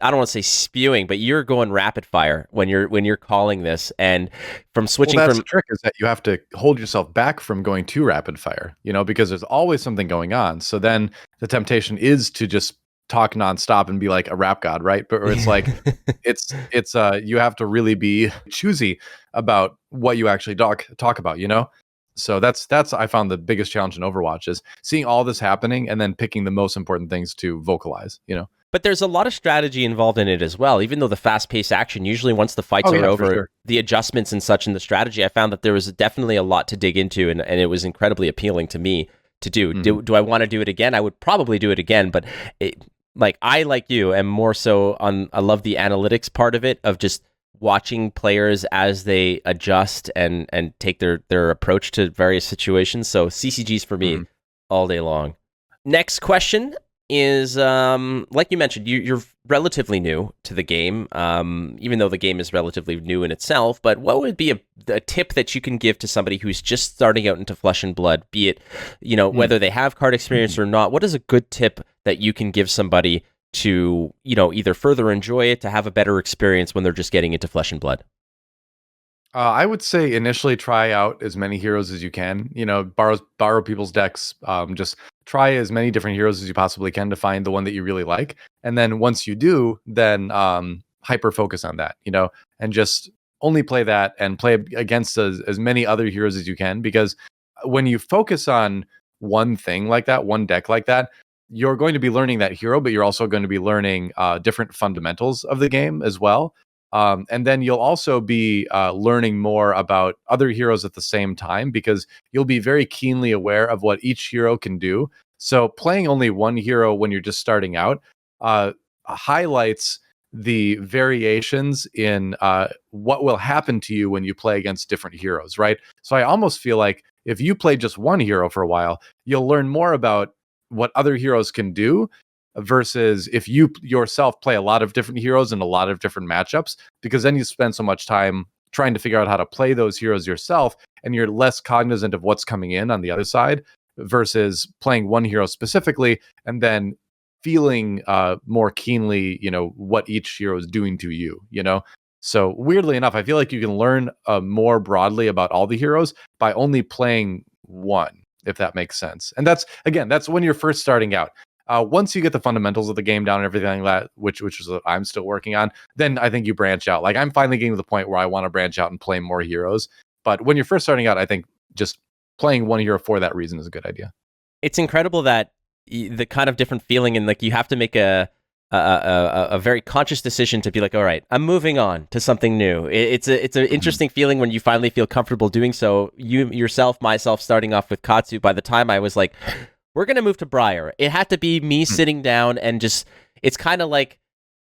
I don't want to say spewing, but you're going rapid fire when you're calling this, and from switching that's from the trick is that you have to hold yourself back from going too rapid fire, because there's always something going on. So then the temptation is to just talk nonstop and be like a rap god, right? But it's it's you have to really be choosy about what you actually talk about, So that's I found the biggest challenge in Overwatch is seeing all this happening and then picking the most important things to vocalize, But there's a lot of strategy involved in it as well. Even though the fast-paced action, usually once the fights are over, sure, the adjustments and such in the strategy, I found that there was definitely a lot to dig into, and it was incredibly appealing to me to do. Do I want to do it again? I would probably do it again, but like I, like you, am more so on. I love the analytics part of it, of just watching players as they adjust and take their approach to various situations. So CCGs for me all day long. Next question is, like you mentioned, you're relatively new to the game, even though the game is relatively new in itself. But what would be a tip that you can give to somebody who's just starting out into Flesh and Blood, be it, whether they have card experience or not? What is a good tip that you can give somebody to, either further enjoy it, to have a better experience when they're just getting into Flesh and Blood? I would say initially try out as many heroes as you can. Borrow people's decks. Just try as many different heroes as you possibly can to find the one that you really like. And then once you do, then hyper focus on that. And just only play that and play against as many other heroes as you can. Because when you focus on one thing like that, one deck like that, you're going to be learning that hero, but you're also going to be learning different fundamentals of the game as well. And then you'll also be learning more about other heroes at the same time, because you'll be very keenly aware of what each hero can do. So playing only one hero when you're just starting out highlights the variations in what will happen to you when you play against different heroes, right? So I almost feel like if you play just one hero for a while, you'll learn more about what other heroes can do, versus if you yourself play a lot of different heroes in a lot of different matchups, because then you spend so much time trying to figure out how to play those heroes yourself, and you're less cognizant of what's coming in on the other side, versus playing one hero specifically and then feeling more keenly, what each hero is doing to you, So weirdly enough, I feel like you can learn more broadly about all the heroes by only playing one, if that makes sense. And that's when you're first starting out. Once you get the fundamentals of the game down and everything like that, which is what I'm still working on, then I think you branch out. Like, I'm finally getting to the point where I want to branch out and play more heroes. But when you're first starting out, I think just playing one hero for that reason is a good idea. It's incredible that the kind of different feeling, and like you have to make a very conscious decision to be like, all right, I'm moving on to something new. It's an interesting feeling when you finally feel comfortable doing so. You yourself, myself, starting off with Katsu, by the time I was like, we're going to move to Briar, it had to be me sitting down and just, it's kind of like,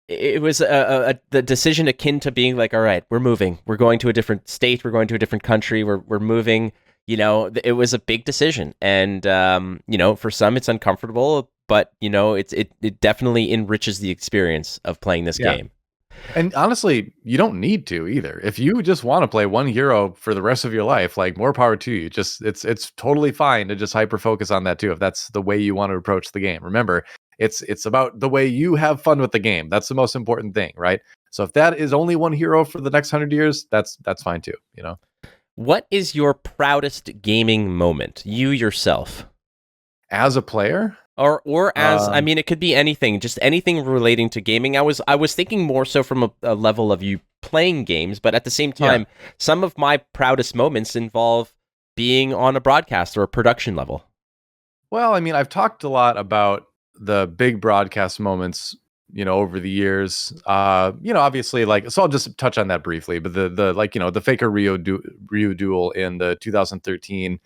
it was the decision akin to being like, all right, we're moving. We're going to a different state. We're going to a different country. We're moving. It was a big decision. And, for some it's uncomfortable, but, it definitely enriches the experience of playing this game. And honestly, you don't need to either. If you just want to play one hero for the rest of your life, like, more power to you. Just it's totally fine to just hyper focus on that too, if that's the way you want to approach the game. Remember, it's about the way you have fun with the game. That's the most important thing, right? So if that is only one hero for the next 100 years, that's fine too, What is your proudest gaming moment, you yourself? As a player? Or as, I mean, it could be anything, just anything relating to gaming. I was thinking more so from a level of you playing games, but at the same time, some of my proudest moments involve being on a broadcast or a production level. Well, I mean, I've talked a lot about the big broadcast moments, over the years. Obviously, like, so I'll just touch on that briefly. But the Faker Ryu duel in the 2013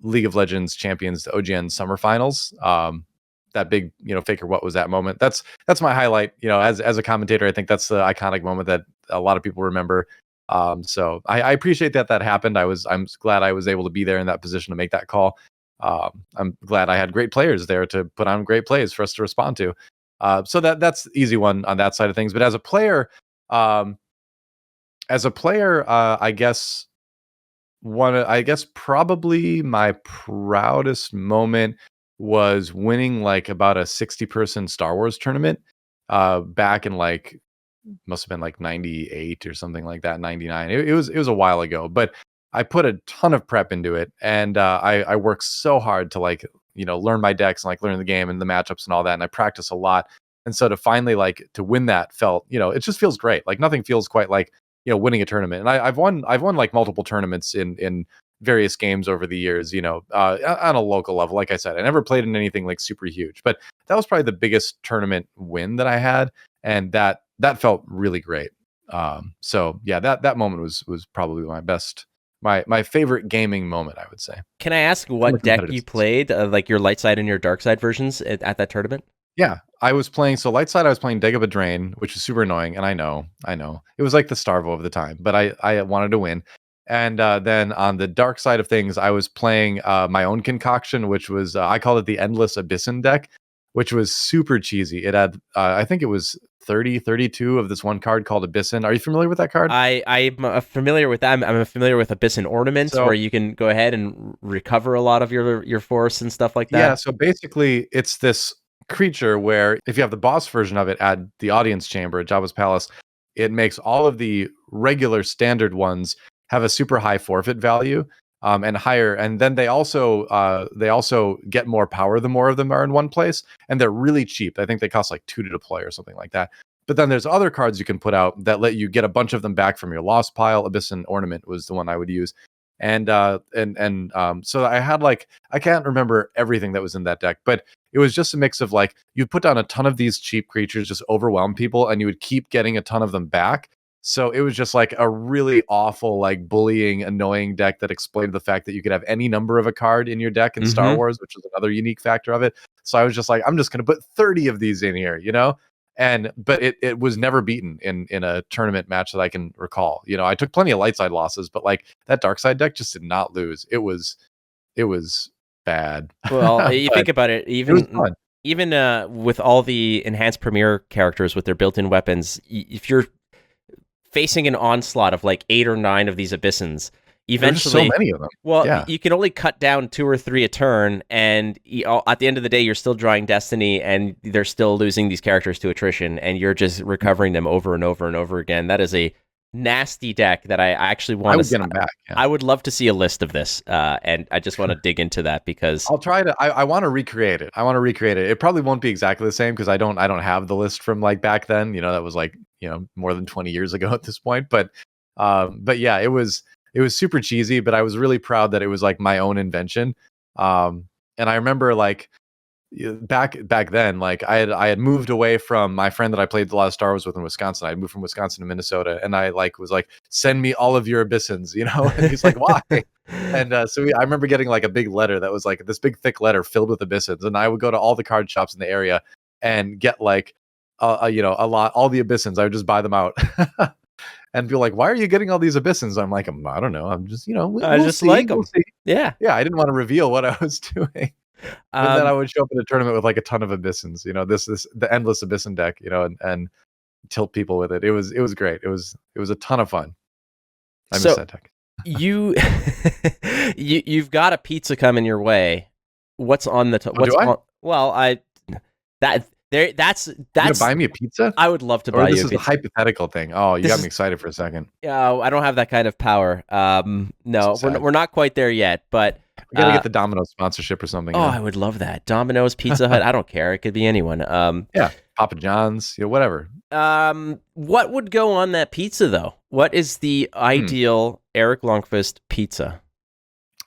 League of Legends Champions OGN Summer Finals. That big, Faker, what was that moment? That's my highlight. As a commentator, I think that's the iconic moment that a lot of people remember. So I appreciate that happened. I'm glad I was able to be there in that position to make that call. I'm glad I had great players there to put on great plays for us to respond to. So that's the easy one on that side of things. But as a player, I guess probably my proudest moment was winning like about a 60-person Star Wars tournament back in like, must have been like 98 or something like that, 99. It was a while ago, but I put a ton of prep into it, and I worked so hard to learn my decks and learn the game and the matchups and all that, and I practice a lot. And so to finally to win that felt, it just feels great. Like, nothing feels quite like winning a tournament. And I've won like multiple tournaments in various games over the years, on a local level. Like I said, I never played in anything like super huge, but that was probably the biggest tournament win that I had, and that felt really great. So yeah, that moment was probably my best, my favorite gaming moment, I would say. Can I ask what deck you played, like your light side and your dark side versions at that tournament? Yeah, I was playing. So light side, I was playing Dagobah Drain, which was super annoying, and I know, it was like the Starvo of the time, but I wanted to win. And then on the dark side of things, I was playing my own concoction, which was I called it the Endless Abyssin deck, which was super cheesy. It had I think it was 32 of this one card called Abyssin. Are you familiar with that card? I'm familiar with that. I'm familiar with Abyss and Ornaments, So where you can go ahead and recover a lot of your force and stuff like yeah, that. so basically it's this creature where if you have the boss version of it at the audience chamber at Jabba's Palace, it makes all of the regular standard ones have a super high forfeit value, and higher. And then they also get more power the more of them are in one place, and they're really cheap. I think they cost like 2 to deploy or something like that. But then there's other cards you can put out that let you get a bunch of them back from your lost pile. Abyss and Ornament was the one I would use. And so I had like, I can't remember everything that was in that deck, but it was just a mix of like, you'd put down a ton of these cheap creatures, just overwhelm people, and you would keep getting a ton of them back. So it was just like a really awful, like bullying, annoying deck that exploited the fact that you could have any number of a card in your deck in Star Wars, which was another unique factor of it. So I was just like, I'm just going to put 30 of these in here, And but it was never beaten in a tournament match that I can recall. I took plenty of light side losses, but like that dark side deck just did not lose. It was bad. Well, you But think about it, it was fun. even with all the enhanced premier characters with their built-in weapons, if you're facing an onslaught of like 8 or 9 of these Abyssins, There's so eventually, many of them. well, Yeah. you can only cut down 2 or 3 a turn, and at the end of the day, you're still drawing Destiny, and they're still losing these characters to attrition, and you're just recovering them over and over and over again. That is a nasty deck that I actually want I would get them back. Yeah. I would love to see a list of this, and I just want to dig into that because I'll try to. I want to recreate it. It probably won't be exactly the same because I don't have the list from like back then. That was like more than 20 years ago at this point. But yeah, it was super cheesy. But I was really proud that it was like my own invention. And I remember like back then, like I had moved away from my friend that I played a lot of Star Wars with in Wisconsin. I moved from Wisconsin to Minnesota, and I like was like, send me all of your Abyssins, And he's like, why? And I remember getting like a big letter that was like this big thick letter filled with Abyssins, and I would go to all the card shops in the area and get like a lot, all the Abyssins. I would just buy them out. And be like, why are you getting all these Abyssins? I'm like, I don't know. I'm just, I just like them. Yeah. Yeah, I didn't want to reveal what I was doing. And then I would show up in a tournament with like a ton of Abyssins, this the endless Abyssin deck, and tilt people with it. It was great. It was a ton of fun. I miss that deck. You've got a pizza coming your way. What's on the what's on? Well, that's you gonna buy me a pizza? I would love to buy you a pizza. This is a hypothetical thing. Oh, you got me excited for a second. Yeah, I don't have that kind of power. No, we're not quite there yet, but we gotta get the Domino's sponsorship or something. Oh, I would love that. Domino's, Pizza Hut. I don't care. It could be anyone. Yeah, Papa John's, whatever. What would go on that pizza though? What is the ideal Erik Lonnquist pizza?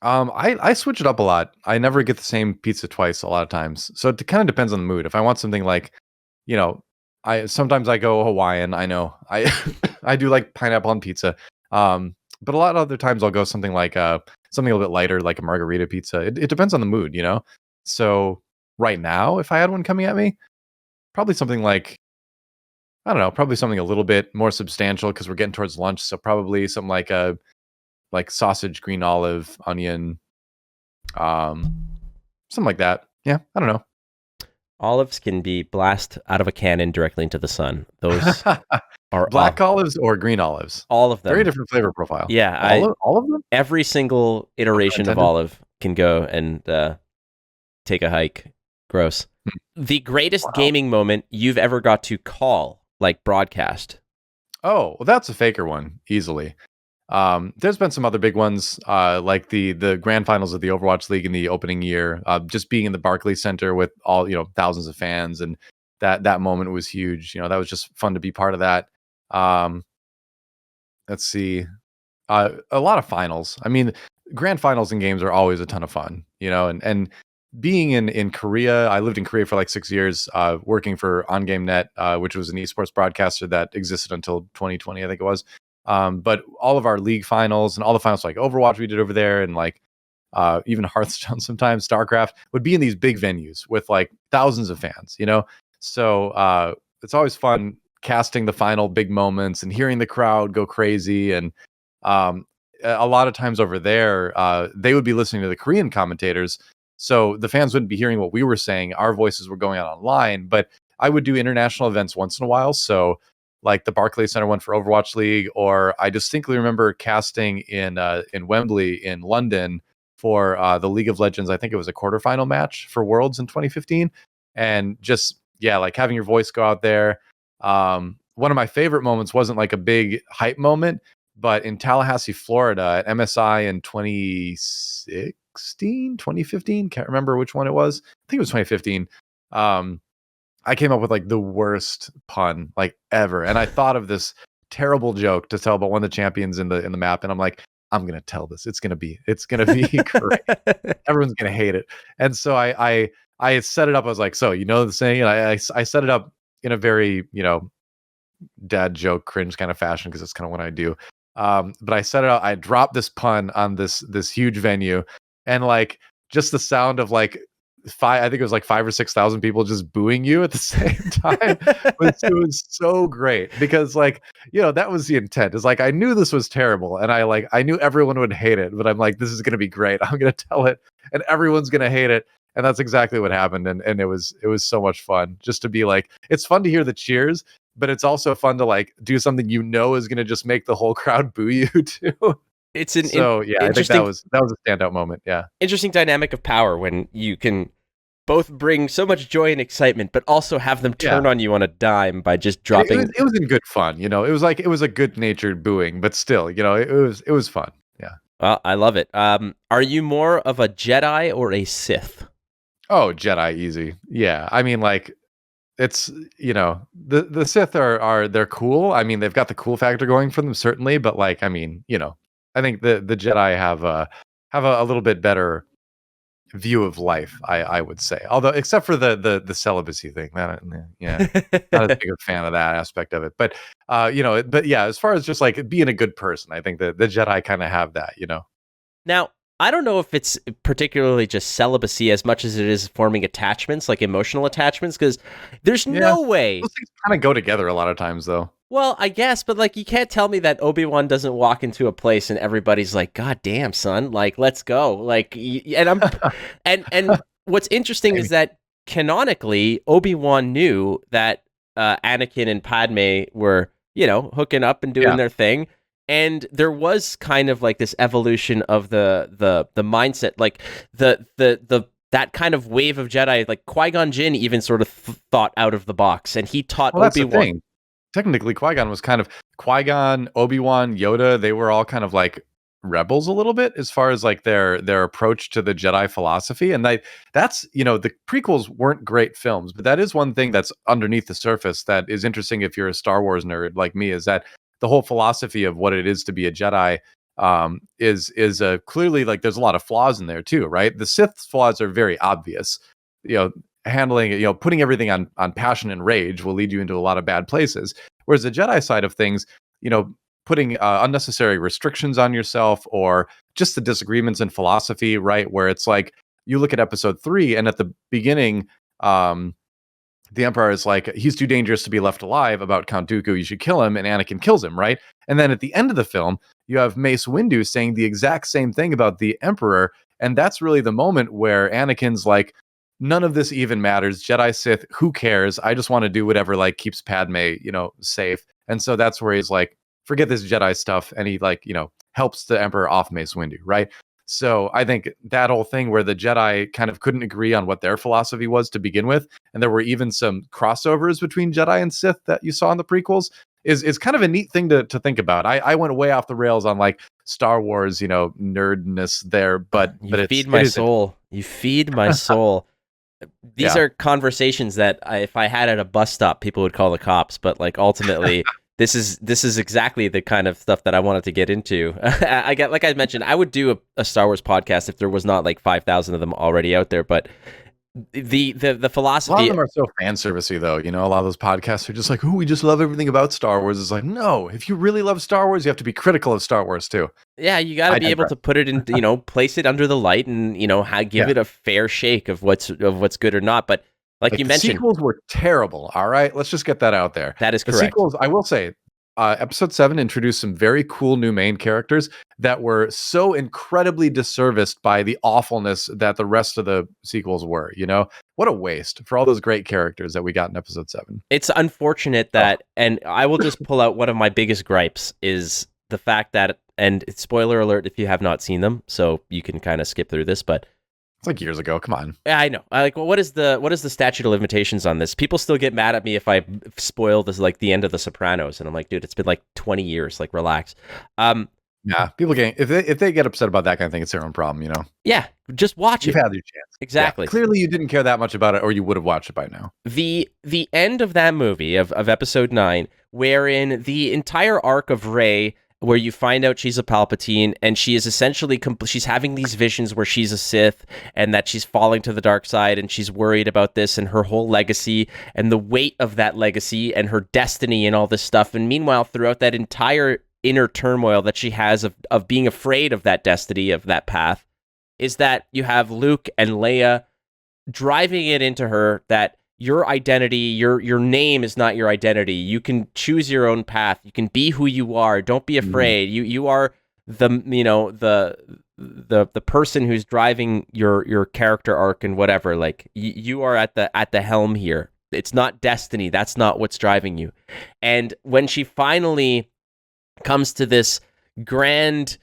I switch it up a lot. I never get the same pizza twice a lot of times. So it kind of depends on the mood. If I want something like, sometimes I go Hawaiian. I know I do like pineapple on pizza. But a lot of other times I'll go something like something a little bit lighter, like a margarita pizza. It depends on the mood, So right now, if I had one coming at me, probably something like, I don't know, probably something a little bit more substantial because we're getting towards lunch. So probably something like sausage, green olive, onion, something like that. Yeah, I don't know. Olives can be blasted out of a cannon directly into the sun. Those are black olives or green olives. All of them. Very different flavor profile. Yeah, all of them. Every single iteration of olive can go and take a hike. Gross. The greatest gaming moment you've ever got to call, like broadcast. Oh, well, that's a faker one, easily. There's been some other big ones, like the grand finals of the Overwatch League in the opening year, just being in the Barclays Center with all, thousands of fans. And that moment was huge. That was just fun to be part of that. Let's see, a lot of finals. I mean, grand finals in games are always a ton of fun, and being in Korea, I lived in Korea for like 6 years, working for OnGameNet, which was an esports broadcaster that existed until 2020, I think it was. But all of our league finals and all the finals like Overwatch we did over there, and like even Hearthstone sometimes, StarCraft, would be in these big venues with like thousands of fans, you know? So it's always fun casting the final big moments and hearing the crowd go crazy. And um, a lot of times over there, they would be listening to the Korean commentators. So the fans wouldn't be hearing what we were saying. Our voices were going out online, but I would do international events once in a while. So like the Barclays Center one for Overwatch League, or I distinctly remember casting in Wembley in London for the League of Legends. I think it was a quarterfinal match for Worlds in 2015, and just yeah, like having your voice go out there. One of my favorite moments wasn't like a big hype moment, but in Tallahassee, Florida, at MSI in 2016, 2015, can't remember which one it was. I think it was 2015. I came up with like the worst pun like ever, and I thought of this terrible joke to tell about one of the champions in the map, and I'm like, I'm gonna tell this. It's gonna be great. Everyone's gonna hate it. And so I set it up. I was like, so you know the saying, and I set it up in a very dad joke cringe kind of fashion, because it's kind of what I do. But I set it out. I dropped this pun on this huge venue, and like just the sound of like I think it was like 5 or 6,000 people just booing you at the same time. It was so great, because like, that was the intent. Is like, I knew this was terrible, and I knew everyone would hate it, but I'm like, this is going to be great. I'm going to tell it and everyone's going to hate it. And that's exactly what happened. And it was so much fun just to be like, it's fun to hear the cheers, but it's also fun to like do something is going to just make the whole crowd boo you too. It's I think that was a standout moment. Yeah. Interesting dynamic of power when you can both bring so much joy and excitement, but also have them turn on you on a dime by just dropping. It was in good fun. It was like, it was a good natured booing, but still, it was fun. Yeah. Well, I love it. Are you more of a Jedi or a Sith? Oh, Jedi, easy. Yeah. I mean, like, it's, the Sith are they're cool. I mean, they've got the cool factor going for them, certainly, but like, I mean, I think the Jedi have a little bit better view of life, I would say. Although, except for the celibacy thing, not as big a fan of that aspect of it. But but yeah, as far as just like being a good person, I think the Jedi kind of have that. Now, I don't know if it's particularly just celibacy as much as it is forming attachments, like emotional attachments, because there's no way. Those things kind of go together a lot of times, though. Well, I guess, but like, you can't tell me that Obi-Wan doesn't walk into a place and everybody's like, "God damn, son, like, let's go." Like, and I'm, and what's interesting is that canonically, Obi-Wan knew that Anakin and Padme were, hooking up and doing their thing. And there was kind of like this evolution of the mindset, like the that kind of wave of Jedi, like Qui-Gon Jinn even sort of thought out of the box, and he taught Obi-Wan. Technically, Qui-Gon was kind of Qui-Gon, Obi-Wan, Yoda. They were all kind of like rebels a little bit as far as like their approach to the Jedi philosophy. And that's the prequels weren't great films, but that is one thing that's underneath the surface that is interesting if you're a Star Wars nerd like me, is that the whole philosophy of what it is to be a Jedi is clearly, like, there's a lot of flaws in there too, right? The Sith's flaws are very obvious. Handling, putting everything on passion and rage will lead you into a lot of bad places. Whereas the Jedi side of things, putting unnecessary restrictions on yourself, or just the disagreements in philosophy, right? Where it's like, you look at episode 3, and at the beginning, the Emperor is like, he's too dangerous to be left alive about Count Dooku, you should kill him, and Anakin kills him, right? And then at the end of the film, you have Mace Windu saying the exact same thing about the Emperor, and that's really the moment where Anakin's like, none of this even matters, Jedi, Sith, who cares? I just want to do whatever, like, keeps Padme, safe. And so that's where he's like, forget this Jedi stuff, and he, like, helps the Emperor off Mace Windu, right? So I think that whole thing where the Jedi kind of couldn't agree on what their philosophy was to begin with, and there were even some crossovers between Jedi and Sith that you saw in the prequels, is kind of a neat thing to think about. I went way off the rails on like Star Wars, nerdness there, but you feed my soul. You feed my soul. These are conversations that if I had at a bus stop, people would call the cops. But like, ultimately, this is exactly the kind of stuff that I wanted to get into. Like I mentioned, I would do a Star Wars podcast if there was not like 5,000 of them already out there. But the philosophy, a lot of them are so fan servicey, though. A lot of those podcasts are just like, "Oh, we just love everything about Star Wars." It's like, no, if you really love Star Wars, you have to be critical of Star Wars too. Yeah, you got to I be able digress. to put it in, place it under the light and, give Yeah. it a fair shake of what's good or not. But like Like you the mentioned, sequels were terrible. All right, let's just get that out there. that is The correct. sequels, I will say, episode 7 introduced some very cool new main characters that were so incredibly disserviced by the awfulness that the rest of the sequels were. What a waste for all those great characters that we got in episode 7. It's unfortunate Oh, that, and I will just pull out one of my biggest gripes is the fact that, and spoiler alert if you have not seen them, so you can kind of skip through this, but it's like years ago. Come on. yeah, I know. Well, what is the statute of limitations on this? People still get mad at me if I spoil this, like the end of The Sopranos, and I'm like, dude, it's been like 20 years. Like, relax. Yeah, people get if they get upset about that kind of thing, it's their own problem. Yeah, just watch You've it. had your chance. Exactly. Yeah, clearly, you didn't care that much about it, or you would have watched it by now. The end of that movie of episode 9, wherein the entire arc of Rey, where you find out she's a Palpatine and she is essentially she's having these visions where she's a Sith and that she's falling to the dark side and she's worried about this and her whole legacy and the weight of that legacy and her destiny and all this stuff. And meanwhile, throughout that entire inner turmoil that she has of being afraid of that destiny, of that path, is that you have Luke and Leia driving it into her that your identity, your name is not your identity. You can choose your own path. You can be who you are. Don't be afraid. You are the the person who's driving your character arc and whatever. Like you are at the helm here. It's not destiny. That's not what's driving you. And when she finally comes to this grand,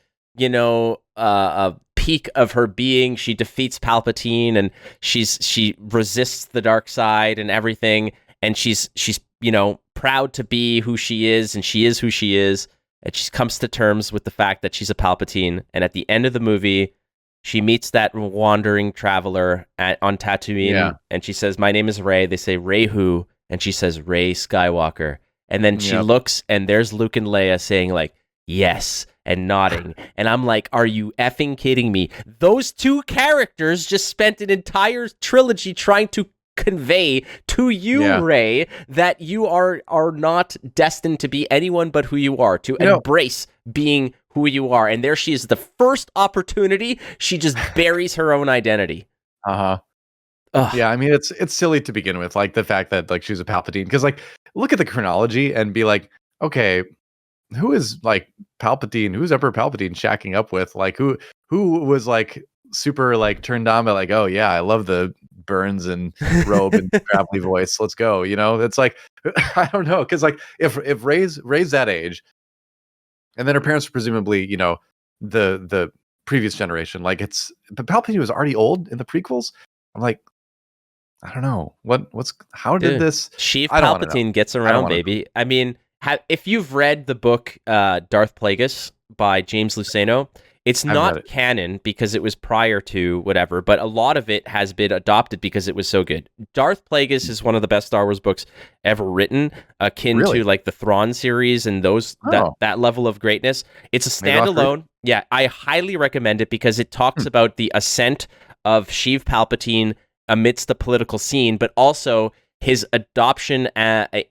peak of her being, she defeats Palpatine and she resists the dark side and everything, and she's proud to be who she is, and she is who she is, and she comes to terms with the fact that she's a Palpatine. And at the end of the movie, she meets that wandering traveler on Tatooine, and she says, "My name is Rey." They say, "Rey who?" And she says, "Rey Skywalker." And then she looks, and there's Luke and Leia saying like, "Yes," and nodding. And I'm like, are you effing kidding me? Those two characters just spent an entire trilogy trying to convey to you, Rey, that you are not destined to be anyone but who you are, to embrace being who you are. And there she is, the first opportunity, she just buries her own identity. Uh-huh. Yeah, I mean, it's silly to begin with, like the fact that like she's a Palpatine, because like look at the chronology and be like, okay, who is like Palpatine? Who's Emperor Palpatine shacking up with? Like who was like super like turned on by like, oh yeah, I love the Burns and robe and gravelly voice. Let's go. It's like I don't know, because like if Rey's that age, and then her parents were presumably the previous generation, like but Palpatine was already old in the prequels. I'm like, I don't know how did this? Sheev Palpatine gets around, baby. I mean, if you've read the book Darth Plagueis by James Luceno, it's not canon because it was prior to whatever, but a lot of it has been adopted because it was so good. Darth Plagueis is one of the best Star Wars books ever written, akin to like the Thrawn series and that level of greatness. It's a standalone. Yeah, I highly recommend it because it talks about the ascent of Sheev Palpatine amidst the political scene, but also his adoption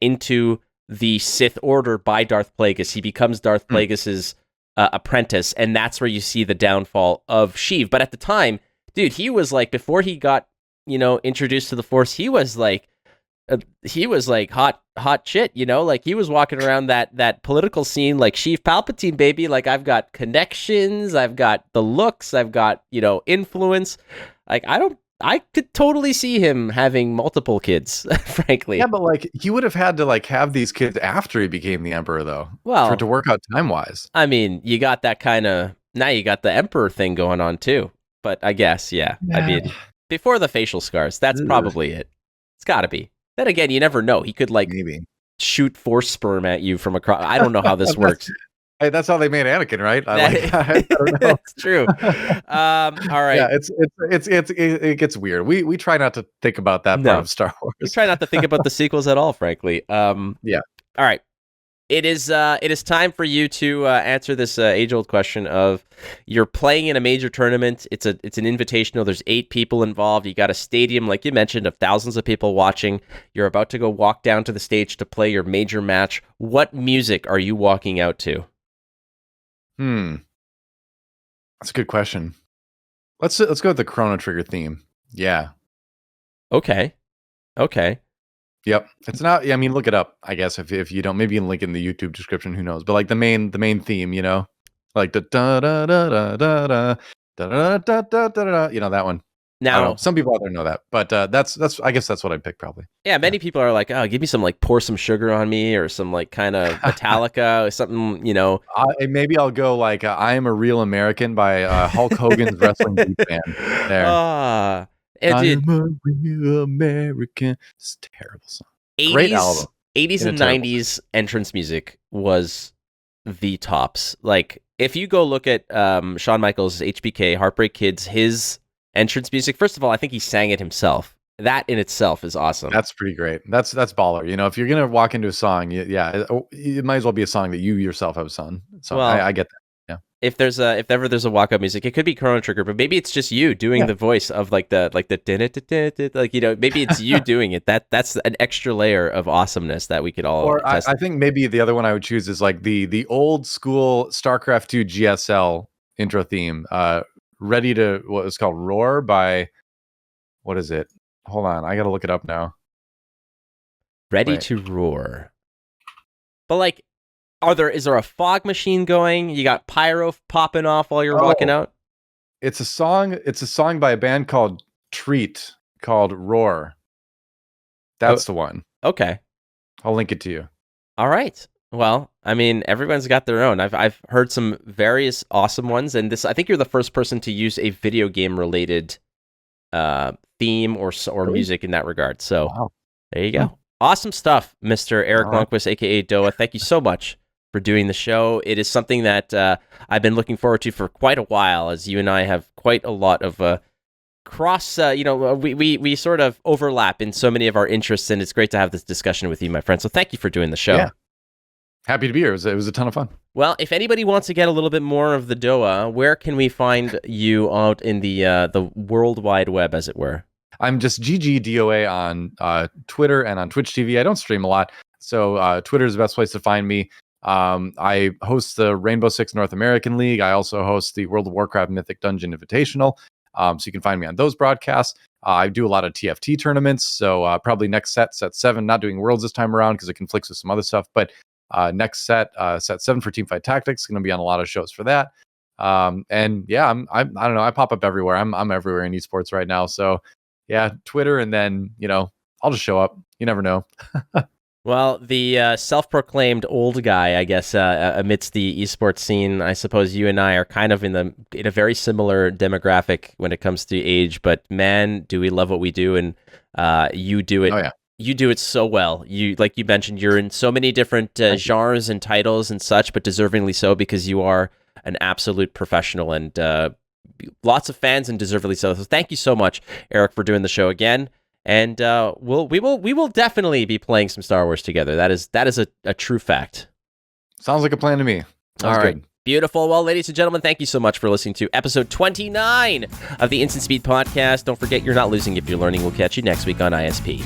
into the Sith Order by Darth Plagueis. He becomes Darth Plagueis's apprentice, and that's where you see the downfall of Sheev. But at the time, dude, he was like, before he got introduced to the Force, he was like hot shit. Like he was walking around that political scene like Sheev Palpatine, baby. Like I've got connections, I've got the looks, I've got influence. Like I could totally see him having multiple kids, frankly. Yeah, but like he would have had to like have these kids after he became the Emperor, though. Well, for it to work out time-wise. I mean, you got that kind of, now you got the Emperor thing going on too. But I guess, yeah. I mean, before the facial scars, that's probably it. It's got to be. Then again, you never know. He could like shoot Force sperm at you from across. I don't know how this works. Hey, that's how they made Anakin, right? I don't know. It's true. All right. Yeah, it gets weird. We try not to think about that part of Star Wars. We try not to think about the sequels at all, frankly. Yeah. All right. It is time for you to answer this age-old question of, you're playing in a major tournament. It's an invitational. There's 8 people involved. You got a stadium, like you mentioned, of thousands of people watching. You're about to go walk down to the stage to play your major match. What music are you walking out to? That's a good question. Let's go with the Chrono Trigger theme. Yeah. Okay. Yep. It's not. Yeah, I mean, look it up. I guess if you don't, maybe you can link in the YouTube description. Who knows? But like the main theme, like the da da da da da da da da da da da. That one. I don't know. Now, Some people out there know that, but that's. I guess that's what I'd pick probably. yeah, many people are like, oh, give me some like Pour Some Sugar on Me or some like kind of Metallica or something, Maybe I'll go like "I Am a Real American" by Hulk Hogan's wrestling beat band. There. I am a real American. It's a terrible song. Great album. 80s and 90s entrance music was the tops. Like, if you go look at Shawn Michaels' HBK, Heartbreak Kids, his entrance music, first of all, I think he sang it himself. That in itself is awesome. That's pretty great. That's baller. If you're gonna walk into a song, it might as well be a song that you yourself have sung. So well, I get that. Yeah. If ever there's a walk up music, it could be Chrono Trigger, but maybe it's just you doing the voice of like the maybe it's you doing it. That's an extra layer of awesomeness that we could all. Or I think maybe the other one I would choose is like the old school StarCraft 2 GSL intro theme. Ready to what was called Roar by what is it? Hold on, I gotta look it up now. Ready to Roar. But like, is there a fog machine going? You got pyro popping off while you're walking out? It's a song by a band called Treat called Roar. That's the one. Okay. I'll link it to you. All right. Well, I mean, everyone's got their own. I've heard some various awesome ones, and I think you're the first person to use a video game related theme or music in that regard. So There you go. Awesome stuff, Mr. Erik Lonnquist, aka Doa. Thank you so much for doing the show. It is something that I've been looking forward to for quite a while, as you and I have quite a lot of cross, we sort of overlap in so many of our interests, and it's great to have this discussion with you, my friend. So thank you for doing the show. Yeah. Happy to be here. It was a ton of fun. Well, if anybody wants to get a little bit more of the Doa, where can we find you out in the World Wide Web, as it were? I'm just GGDOA on Twitter and on Twitch TV. I don't stream a lot, so Twitter is the best place to find me. I host the Rainbow Six North American League. I also host the World of Warcraft Mythic Dungeon Invitational. So you can find me on those broadcasts. I do a lot of TFT tournaments, so probably next set 7. Not doing Worlds this time around because it conflicts with some other stuff, but next set 7 for Teamfight Tactics, going to be on a lot of shows for that. And yeah, I don't know, I pop up everywhere. I'm everywhere in esports right now. So yeah, Twitter, and then I'll just show up. You never know. Well, the self-proclaimed old guy, I guess, amidst the esports scene, I suppose you and I are kind of in a very similar demographic when it comes to age. But man, do we love what we do, and you do it. Oh yeah. You do it so well. Like you mentioned, you're in so many different genres and titles and such, but deservingly so, because you are an absolute professional, and lots of fans, and deservedly so. So thank you so much, Erik, for doing the show again. And we will definitely be playing some Star Wars together. That is a true fact. Sounds like a plan to me. Sounds all right. Good. Beautiful. Well, ladies and gentlemen, thank you so much for listening to episode 29 of the Instant Speed Podcast. Don't forget, you're not losing if you're learning. We'll catch you next week on ISP.